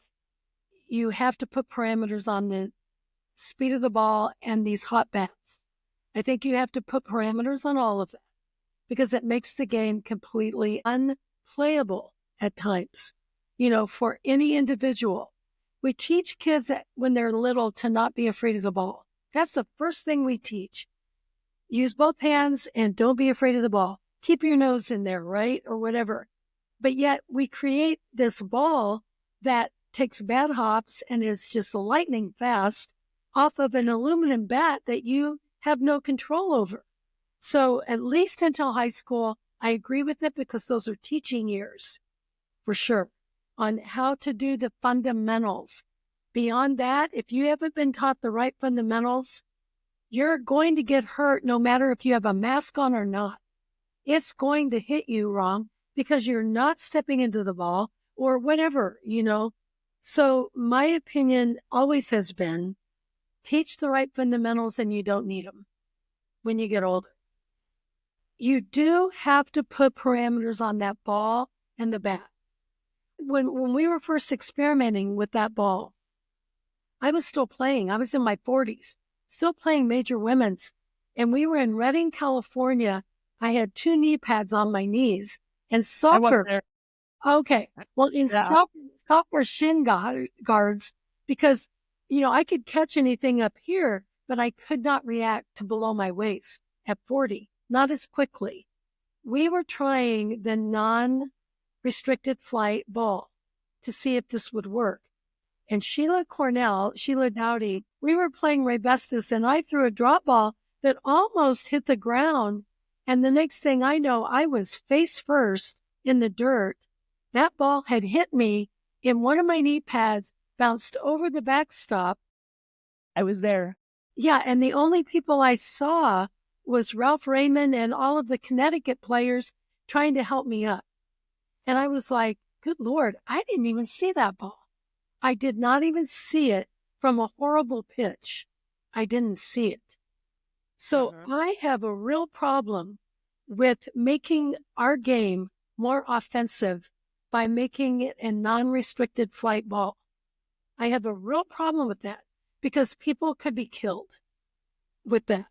[SPEAKER 3] you have to put parameters on the speed of the ball and these hot bats. I think you have to put parameters on all of that because it makes the game completely unplayable at times, for any individual. We teach kids when they're little to not be afraid of the ball. That's the first thing we teach. Use both hands and don't be afraid of the ball. Keep your nose in there, right? Or whatever. But yet we create this ball that takes bad hops and is just lightning fast off of an aluminum bat that you have no control over. So at least until high school, I agree with it because those are teaching years for sure on how to do the fundamentals. Beyond that, if you haven't been taught the right fundamentals, you're going to get hurt no matter if you have a mask on or not. It's going to hit you wrong because you're not stepping into the ball or whatever, So my opinion always has been, teach the right fundamentals and you don't need them when you get older. You do have to put parameters on that ball and the bat. When we were first experimenting with that ball, I was still playing. I was in my 40s. Still playing major women's. And we were in Redding, California. I had 2 knee pads on my knees. And soccer.
[SPEAKER 2] I was there.
[SPEAKER 3] Okay. Well, in soccer shin guards, because, I could catch anything up here, but I could not react to below my waist at 40. Not as quickly. We were trying the non-restricted flight ball to see if this would work. And Sheila Dowdy, we were playing Raybestos, and I threw a drop ball that almost hit the ground. And the next thing I know, I was face first in the dirt. That ball had hit me in one of my knee pads, bounced over the backstop.
[SPEAKER 2] I was there.
[SPEAKER 3] Yeah, and the only people I saw was Ralph Raymond and all of the Connecticut players trying to help me up. And I was like, good Lord, I didn't even see that ball. I did not even see it from a horrible pitch. I didn't see it. So I have a real problem with making our game more offensive by making it a non-restricted flight ball. I have a real problem with that because people could be killed with that.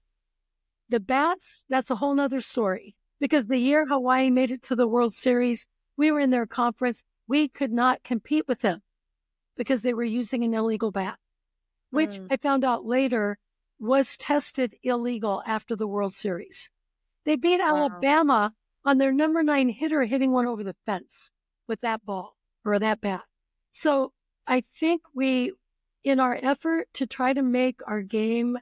[SPEAKER 3] The bats, that's a whole nother story. Because the year Hawaii made it to the World Series, we were in their conference. We could not compete with them because they were using an illegal bat, which I found out later was tested illegal after the World Series. They beat Alabama on their number 9 hitter hitting one over the fence with that ball or that bat. So I think we, in our effort to try to make our game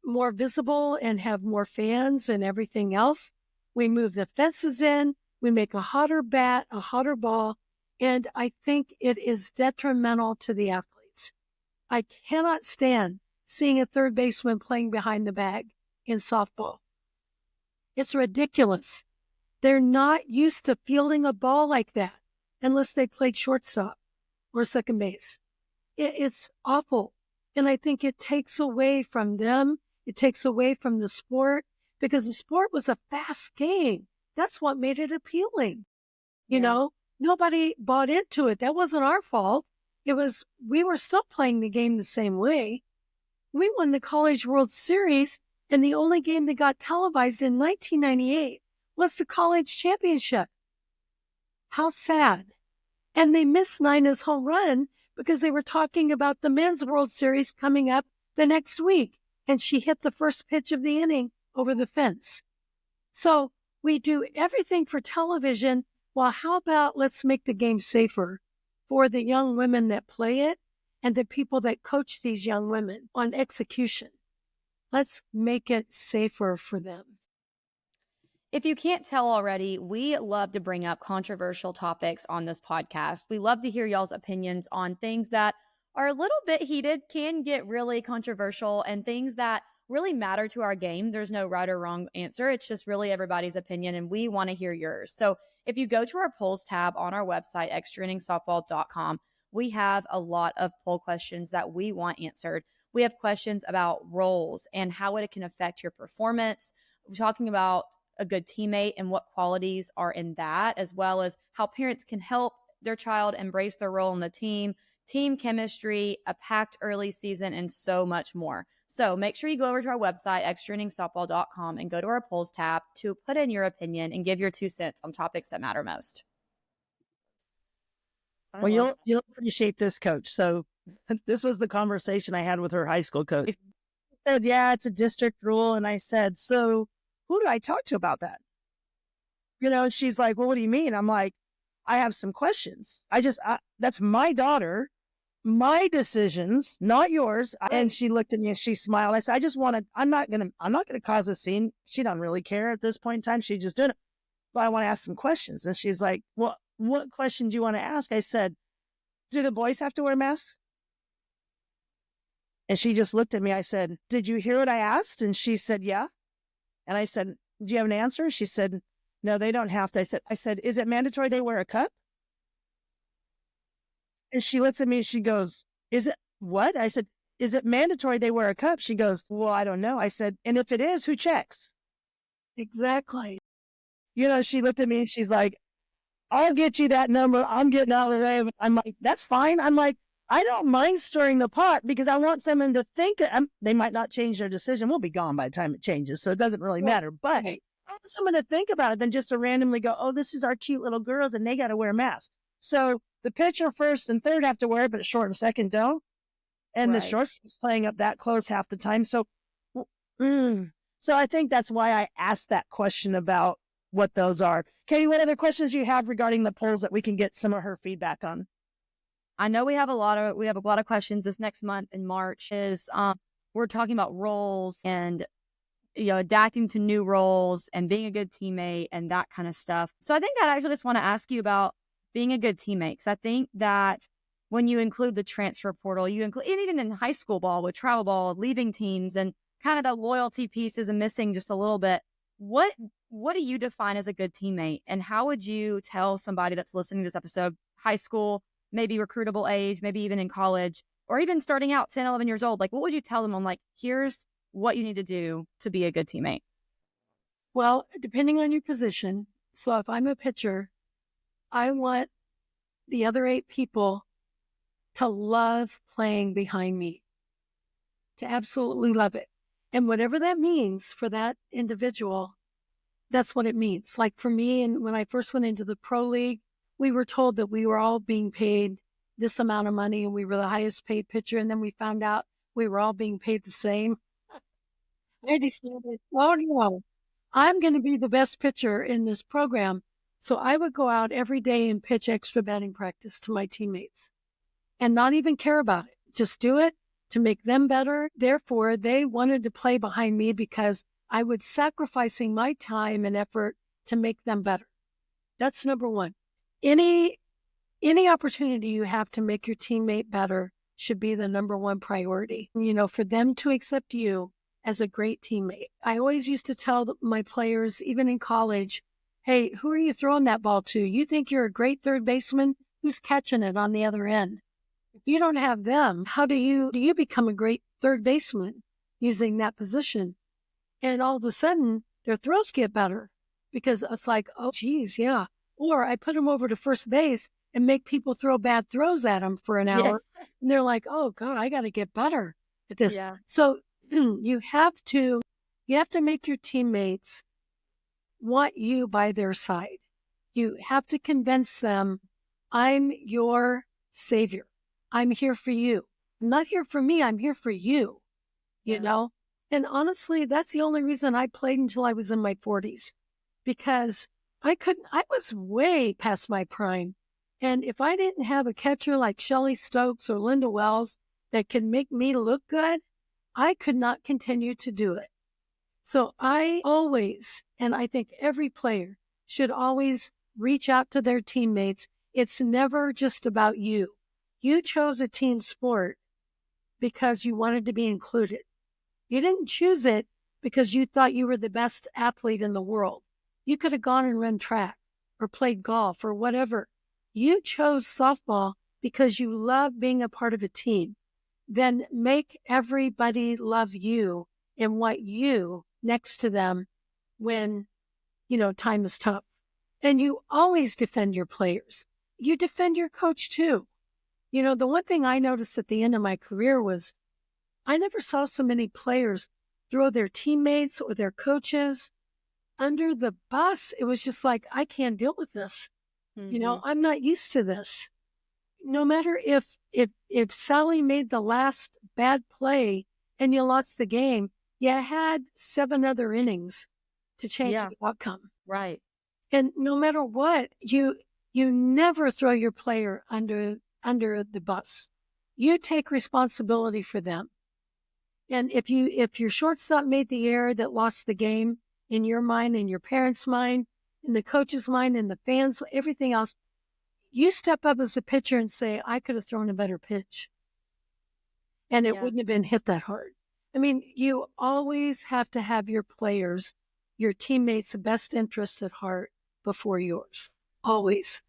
[SPEAKER 3] more visible and have more fans and everything else, we move the fences in, we make a hotter bat, a hotter ball, and I think it is detrimental to the athletes. I cannot stand seeing a third baseman playing behind the bag in softball. It's ridiculous. They're not used to fielding a ball like that unless they played shortstop or second base. It's awful. And I think it takes away from them. It takes away from the sport because the sport was a fast game. That's what made it appealing. Nobody bought into it. That wasn't our fault. We were still playing the game the same way. We won the College World Series, and the only game that got televised in 1998 was the College Championship. How sad. And they missed Nina's home run because they were talking about the Men's World Series coming up the next week, and she hit the first pitch of the inning over the fence. So we do everything for television. Well, how about let's make the game safer for the young women that play it and the people that coach these young women on execution. Let's make it safer for them.
[SPEAKER 1] If you can't tell already, we love to bring up controversial topics on this podcast. We love to hear y'all's opinions on things that are a little bit heated, can get really controversial, and things that really matter to our game. There's no right or wrong answer. It's just really everybody's opinion, and we want to hear yours. So if you go to our polls tab on our website, extrainningsoftball.com, we have a lot of poll questions that we want answered. We have questions about roles and how it can affect your performance. We're talking about a good teammate and what qualities are in that, as well as how parents can help their child embrace their role in the team chemistry, a packed early season, and so much more. So make sure you go over to our website, extrainningsoftball.com, and go to our polls tab to put in your opinion and give your 2 cents on topics that matter most.
[SPEAKER 2] Well, you'll appreciate this, Coach. So this was the conversation I had with her high school coach. She said, yeah, it's a district rule. And I said, so who do I talk to about that? She's like, well, what do you mean? I'm like, I have some questions. That's my daughter, my decisions, not yours. And she looked at me and she smiled. I said, I'm not going to cause a scene. She doesn't really care at this point in time. She just did it. But I want to ask some questions. And she's like, well, what question do you want to ask? I said, do the boys have to wear masks? And she just looked at me. I said, did you hear what I asked? And she said, yeah. And I said, do you have an answer? She said, no, they don't have to. I said, is it mandatory they wear a cup? And she looks at me and she goes, is it what? I said, is it mandatory they wear a cup? She goes, well, I don't know. I said, and if it is, who checks?
[SPEAKER 3] Exactly.
[SPEAKER 2] She looked at me and she's like, I'll get you that number. I'm getting out of the way. I'm like, that's fine. I'm like, I don't mind stirring the pot because I want someone to think. They might not change their decision. We'll be gone by the time it changes. So it doesn't really matter. But I want someone to think about it than just to randomly go, oh, this is our cute little girls and they got to wear masks. So the pitcher first and third have to wear it, but short and second don't. And the shortstop's playing up that close half the time. So I think that's why I asked that question about what those are. Katie, what other questions you have regarding the polls that we can get some of her feedback on?
[SPEAKER 1] I know we have a lot of questions this next month in March. We're talking about roles and adapting to new roles and being a good teammate and that kind of stuff. So I think I actually just want to ask you about being a good teammate, because I think that when you include the transfer portal, you include, and even in high school ball with travel ball, leaving teams, and kind of the loyalty piece is missing just a little bit. What do you define as a good teammate, and how would you tell somebody that's listening to this episode, high school, maybe recruitable age, maybe even in college, or even starting out 10, 11 years old, like what would you tell them on like, here's what you need to do to be a good teammate?
[SPEAKER 3] Well, depending on your position. So if I'm a pitcher, I want the other 8 people to love playing behind me, to absolutely love it. And whatever that means for that individual, that's what it means. Like for me, and when I first went into the pro league, we were told that we were all being paid this amount of money and we were the highest paid pitcher. And then we found out we were all being paid the same. I decided, oh no, I'm going to be the best pitcher in this program. So I would go out every day and pitch extra batting practice to my teammates and not even care about it. Just do it to make them better. Therefore, they wanted to play behind me because I was sacrificing my time and effort to make them better. That's number one. Any opportunity you have to make your teammate better should be the number one priority. For them to accept you as a great teammate. I always used to tell my players, even in college, hey, who are you throwing that ball to? You think you're a great third baseman? Who's catching it on the other end? If you don't have them, how do you become a great third baseman using that position? And all of a sudden, their throws get better because it's like, oh, geez, yeah. Or I put them over to first base and make people throw bad throws at them for an hour. Yeah. And they're like, oh, God, I got to get better at this. Yeah. So you have to make your teammates want you by their side. You have to convince them, I'm your savior. I'm here for you. I'm not here for me. I'm here for you, you know? And honestly, that's the only reason I played until I was in my 40s, because I was way past my prime. And if I didn't have a catcher like Shelley Stokes or Linda Wells that could make me look good, I could not continue to do it. So I always, and I think every player should always reach out to their teammates. It's never just about you. You chose a team sport because you wanted to be included. You didn't choose it because you thought you were the best athlete in the world. You could have gone and run track or played golf or whatever. You chose softball because you love being a part of a team. Then make everybody love you and want you next to them when, time is tough. And you always defend your players. You defend your coach too. The one thing I noticed at the end of my career was I never saw so many players throw their teammates or their coaches under the bus. It was just like, I can't deal with this.
[SPEAKER 1] Mm-hmm.
[SPEAKER 3] I'm not used to this. No matter if Sally made the last bad play and you lost the game, you had 7 other innings to change the outcome.
[SPEAKER 1] Right.
[SPEAKER 3] And no matter what, you never throw your player under the bus. You take responsibility for them. And if your shortstop made the error that lost the game, in your mind, in your parents' mind, in the coach's mind, in the fans, everything else, you step up as a pitcher and say, I could have thrown a better pitch. And it wouldn't have been hit that hard. I mean, you always have to have your players, your teammates' best interests at heart before yours. Always.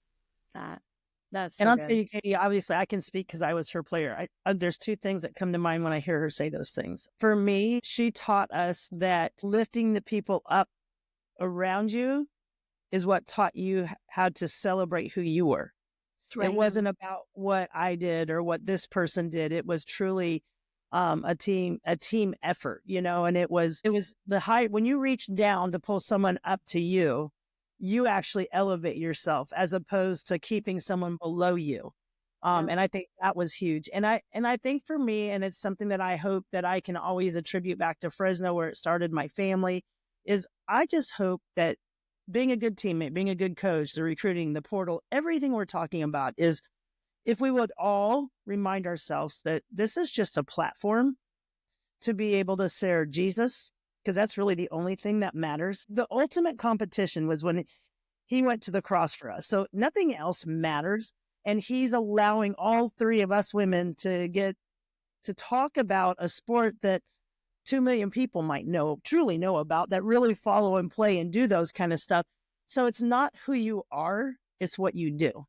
[SPEAKER 1] That's so
[SPEAKER 2] and I'll
[SPEAKER 1] good.
[SPEAKER 2] tell you, Katie, obviously I can speak because I was her player. There's 2 things that come to mind when I hear her say those things. For me, she taught us that lifting the people up around you is what taught you how to celebrate who you were. Right. It wasn't about what I did or what this person did. It was truly a team effort, and it was the height. When you reach down to pull someone up to you, you actually elevate yourself as opposed to keeping someone below you. And I think that was huge. And I think for me, and it's something that I hope that I can always attribute back to Fresno, where it started, my family, is I just hope that being a good teammate, being a good coach, the recruiting, the portal, everything we're talking about is if we would all remind ourselves that this is just a platform to be able to share Jesus, because that's really the only thing that matters. The ultimate competition was when he went to the cross for us. So nothing else matters. And he's allowing all 3 of us women to get to talk about a sport that 2 million people might truly know about, that really follow and play and do those kind of stuff. So it's not who you are, it's what you do.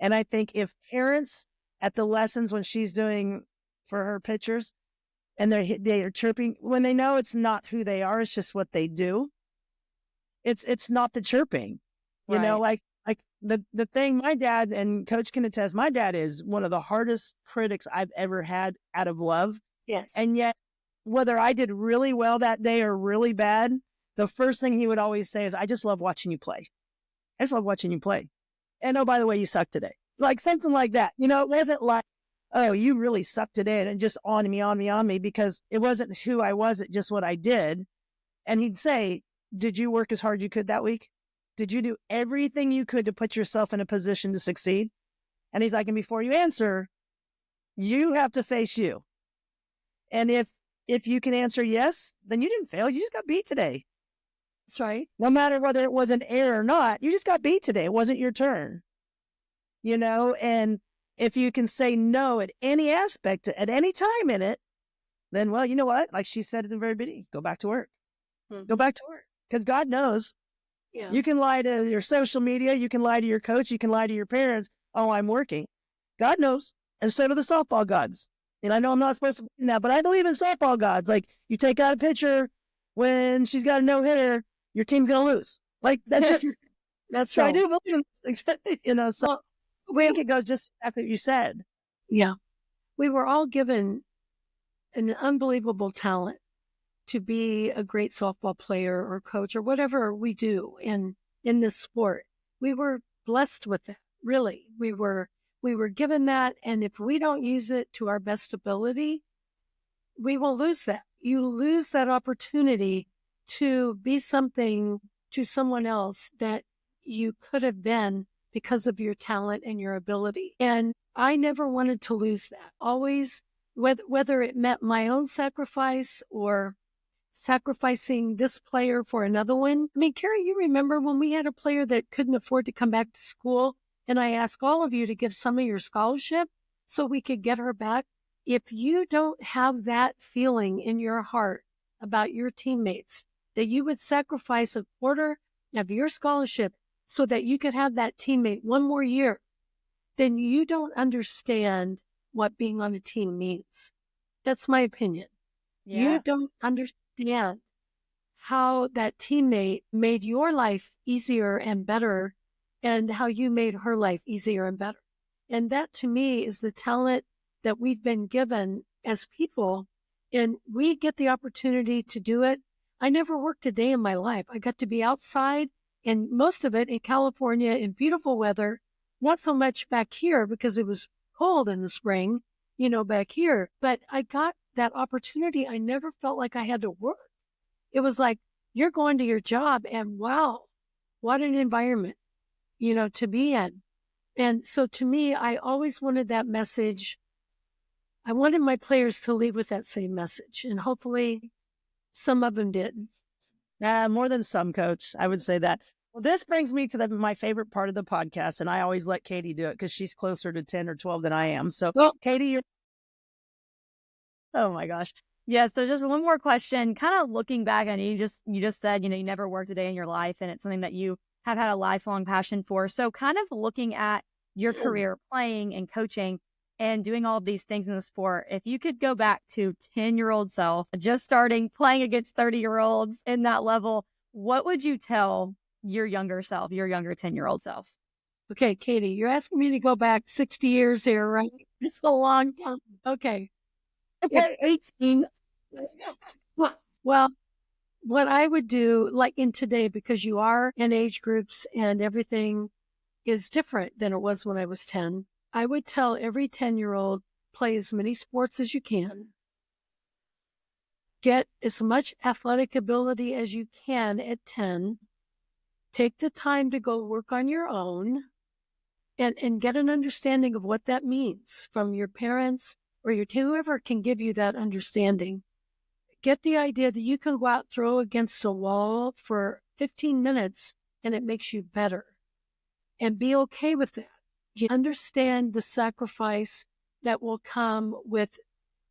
[SPEAKER 2] And I think if parents at the lessons when she's doing for her pitchers, and they are chirping, when they know it's not who they are, it's just what they do. It's not the chirping, like the thing. My dad, and Coach can attest, my dad is one of the hardest critics I've ever had out of love.
[SPEAKER 3] Yes.
[SPEAKER 2] And yet, whether I did really well that day or really bad, the first thing he would always say is, I just love watching you play. I just love watching you play. And oh, by the way, you suck today. Like something like that. It wasn't like, oh, you really sucked today, and just on me, because it wasn't who I was, it's just what I did. And he'd say, did you work as hard as you could that week? Did you do everything you could to put yourself in a position to succeed? And he's like, and before you answer, you have to face you. And if you can answer yes, then you didn't fail. You just got beat today.
[SPEAKER 3] That's right.
[SPEAKER 2] No matter whether it was an error or not, you just got beat today. It wasn't your turn. And if you can say no at any aspect, at any time in it, then, well, you know what? Like she said at the very beginning, go back to work. Mm-hmm. Go back to work. Because God knows. Yeah. You can lie to your social media. You can lie to your coach. You can lie to your parents. Oh, I'm working. God knows. And so do the softball gods. And I know I'm not supposed to believe in that, but I believe in softball gods. Like, you take out a pitcher when she's got a no-hitter, your team's going to lose. Like, that's just, that's so. I do believe in, so I think it goes just after you said.
[SPEAKER 3] Yeah. We were all given an unbelievable talent to be a great softball player or coach or whatever we do in this sport. We were blessed with it, really. We were given that, and if we don't use it to our best ability, we will lose that. You lose that opportunity to be something to someone else that you could have been because of your talent and your ability. And I never wanted to lose that. Always, whether it meant my own sacrifice or sacrificing this player for another one. I mean, Carrie, you remember when we had a player that couldn't afford to come back to school, and I asked all of you to give some of your scholarship? so we could get her back. If you don't have that feeling in your heart about your teammates, that you would sacrifice a quarter of your scholarship so that you could have that teammate one more year, then you don't understand what being on a team means. That's my opinion.
[SPEAKER 1] Yeah.
[SPEAKER 3] You don't understand how that teammate made your life easier and better, and how you made her life easier and better. And that, to me, is the talent that we've been given as people, and we get the opportunity to do it. I never worked a day in my life. I got to be outside, and most of it in California in beautiful weather, not so much back here because it was cold in the spring, back here. But I got that opportunity. I never felt like I had to work. It was like, you're going to your job, and wow, what an environment, to be in. And so to me, I always wanted that message. I wanted my players to leave with that same message, and hopefully some of them did.
[SPEAKER 2] More than some, Coach. I would say that. Well, this brings me to my favorite part of the podcast, and I always let Katie do it because she's closer to 10 or 12 than I am. So, Katie,
[SPEAKER 1] oh my gosh. Yeah. So just one more question, kind of looking back, and you just said, you never worked a day in your life, and it's something that you have had a lifelong passion for. So kind of looking at your career playing and coaching and doing all of these things in the sport, if you could go back to 10-year-old self, just starting playing against 30-year-olds in that level, what would you tell your younger self, your younger 10-year-old self?
[SPEAKER 3] Okay, Katie, you're asking me to go back 60 years here, right? It's a long time. Okay. 18. Well, what I would do, like in today, because you are in age groups and everything is different than it was when I was 10, I would tell every 10-year-old, play as many sports as you can. Get as much athletic ability as you can at 10. Take the time to go work on your own and get an understanding of what that means from your parents or whoever can give you that understanding. Get the idea that you can go out, throw against a wall for 15 minutes and it makes you better. And be okay with that. You understand the sacrifice that will come with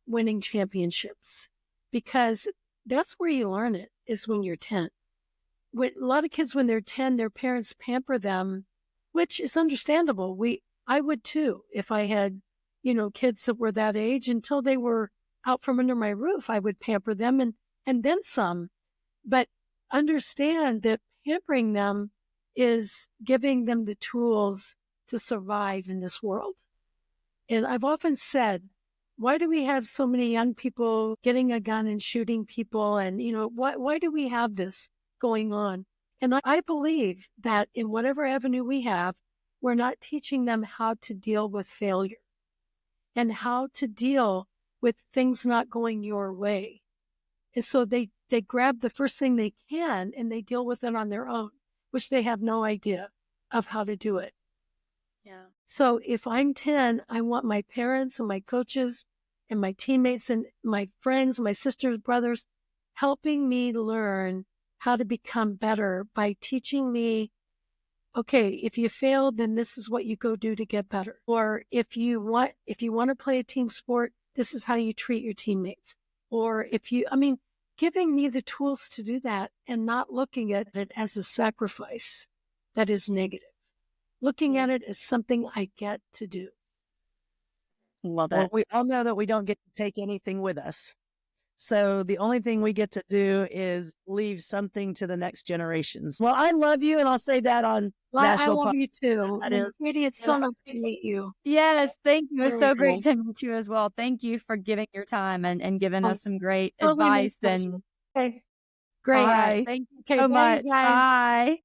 [SPEAKER 3] winning championships, because that's where you learn it, is when you're 10. A lot of kids, when they're 10, their parents pamper them, which is understandable. I would too, if I had, kids that were that age. Until they were out from under my roof, I would pamper them and then some. But understand that pampering them is giving them the tools to survive in this world. And I've often said, why do we have so many young people getting a gun and shooting people? And, why do we have this going on? And I believe that in whatever avenue we have, we're not teaching them how to deal with failure and how to deal with things not going your way. And so they grab the first thing they can and they deal with it on their own, which they have no idea of how to do it.
[SPEAKER 1] Yeah.
[SPEAKER 3] So if I'm 10, I want my parents and my coaches and my teammates and my friends, my sisters, brothers, helping me learn how to become better by teaching me, okay, if you failed, then this is what you go do to get better. Or if you want to play a team sport, this is how you treat your teammates. Or giving me the tools to do that and not looking at it as a sacrifice that is negative. Looking at it as something I get to do.
[SPEAKER 1] Love it.
[SPEAKER 2] Well, we all know that we don't get to take anything with us. So the only thing we get to do is leave something to the next generations. Well, I love you, and I'll say that on national.
[SPEAKER 3] I love you too. Katie, it's so nice to meet you.
[SPEAKER 1] Yes, thank you. It was so great to meet you as well. Thank you for giving your time and giving us some great advice. And
[SPEAKER 3] okay. Great.
[SPEAKER 1] Right. Thank you so much. Bye.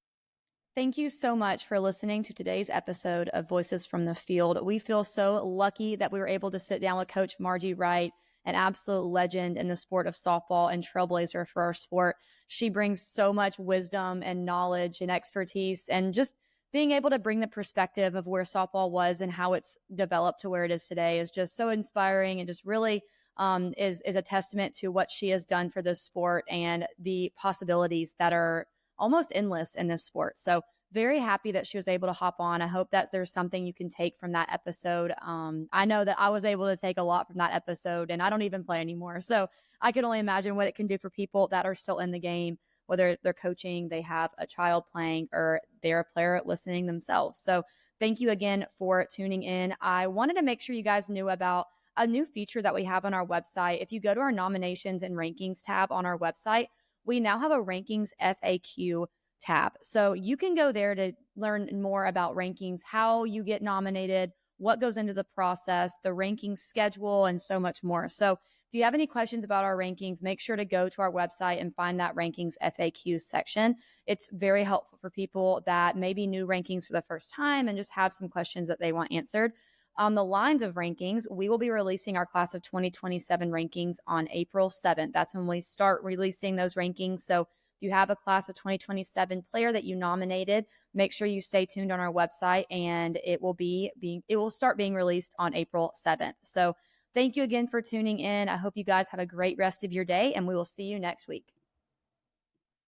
[SPEAKER 1] Thank you so much for listening to today's episode of Voices from the Field. We feel so lucky that we were able to sit down with Coach Margie Wright, an absolute legend in the sport of softball and trailblazer for our sport. She brings so much wisdom and knowledge and expertise, and just being able to bring the perspective of where softball was and how it's developed to where it is today is just so inspiring, and just really is a testament to what she has done for this sport and the possibilities that are almost endless in this sport. So very happy that she was able to hop on. I hope that there's something you can take from that episode. I know that I was able to take a lot from that episode, and I don't even play anymore. So I can only imagine what it can do for people that are still in the game, whether they're coaching, they have a child playing, or they're a player listening themselves. So thank you again for tuning in. I wanted to make sure you guys knew about a new feature that we have on our website. If you go to our nominations and rankings tab on our website, we now have a rankings FAQ tab. So you can go there to learn more about rankings, how you get nominated, what goes into the process, the ranking schedule, and so much more. So if you have any questions about our rankings, make sure to go to our website and find that rankings FAQ section. It's very helpful for people that may be new rankings for the first time and just have some questions that they want answered. On the lines of rankings, we will be releasing our class of 2027 rankings on April 7th. That's when we start releasing those rankings. So if you have a class of 2027 player that you nominated, make sure you stay tuned on our website, and it will start being released on April 7th. So thank you again for tuning in. I hope you guys have a great rest of your day, and we will see you next week.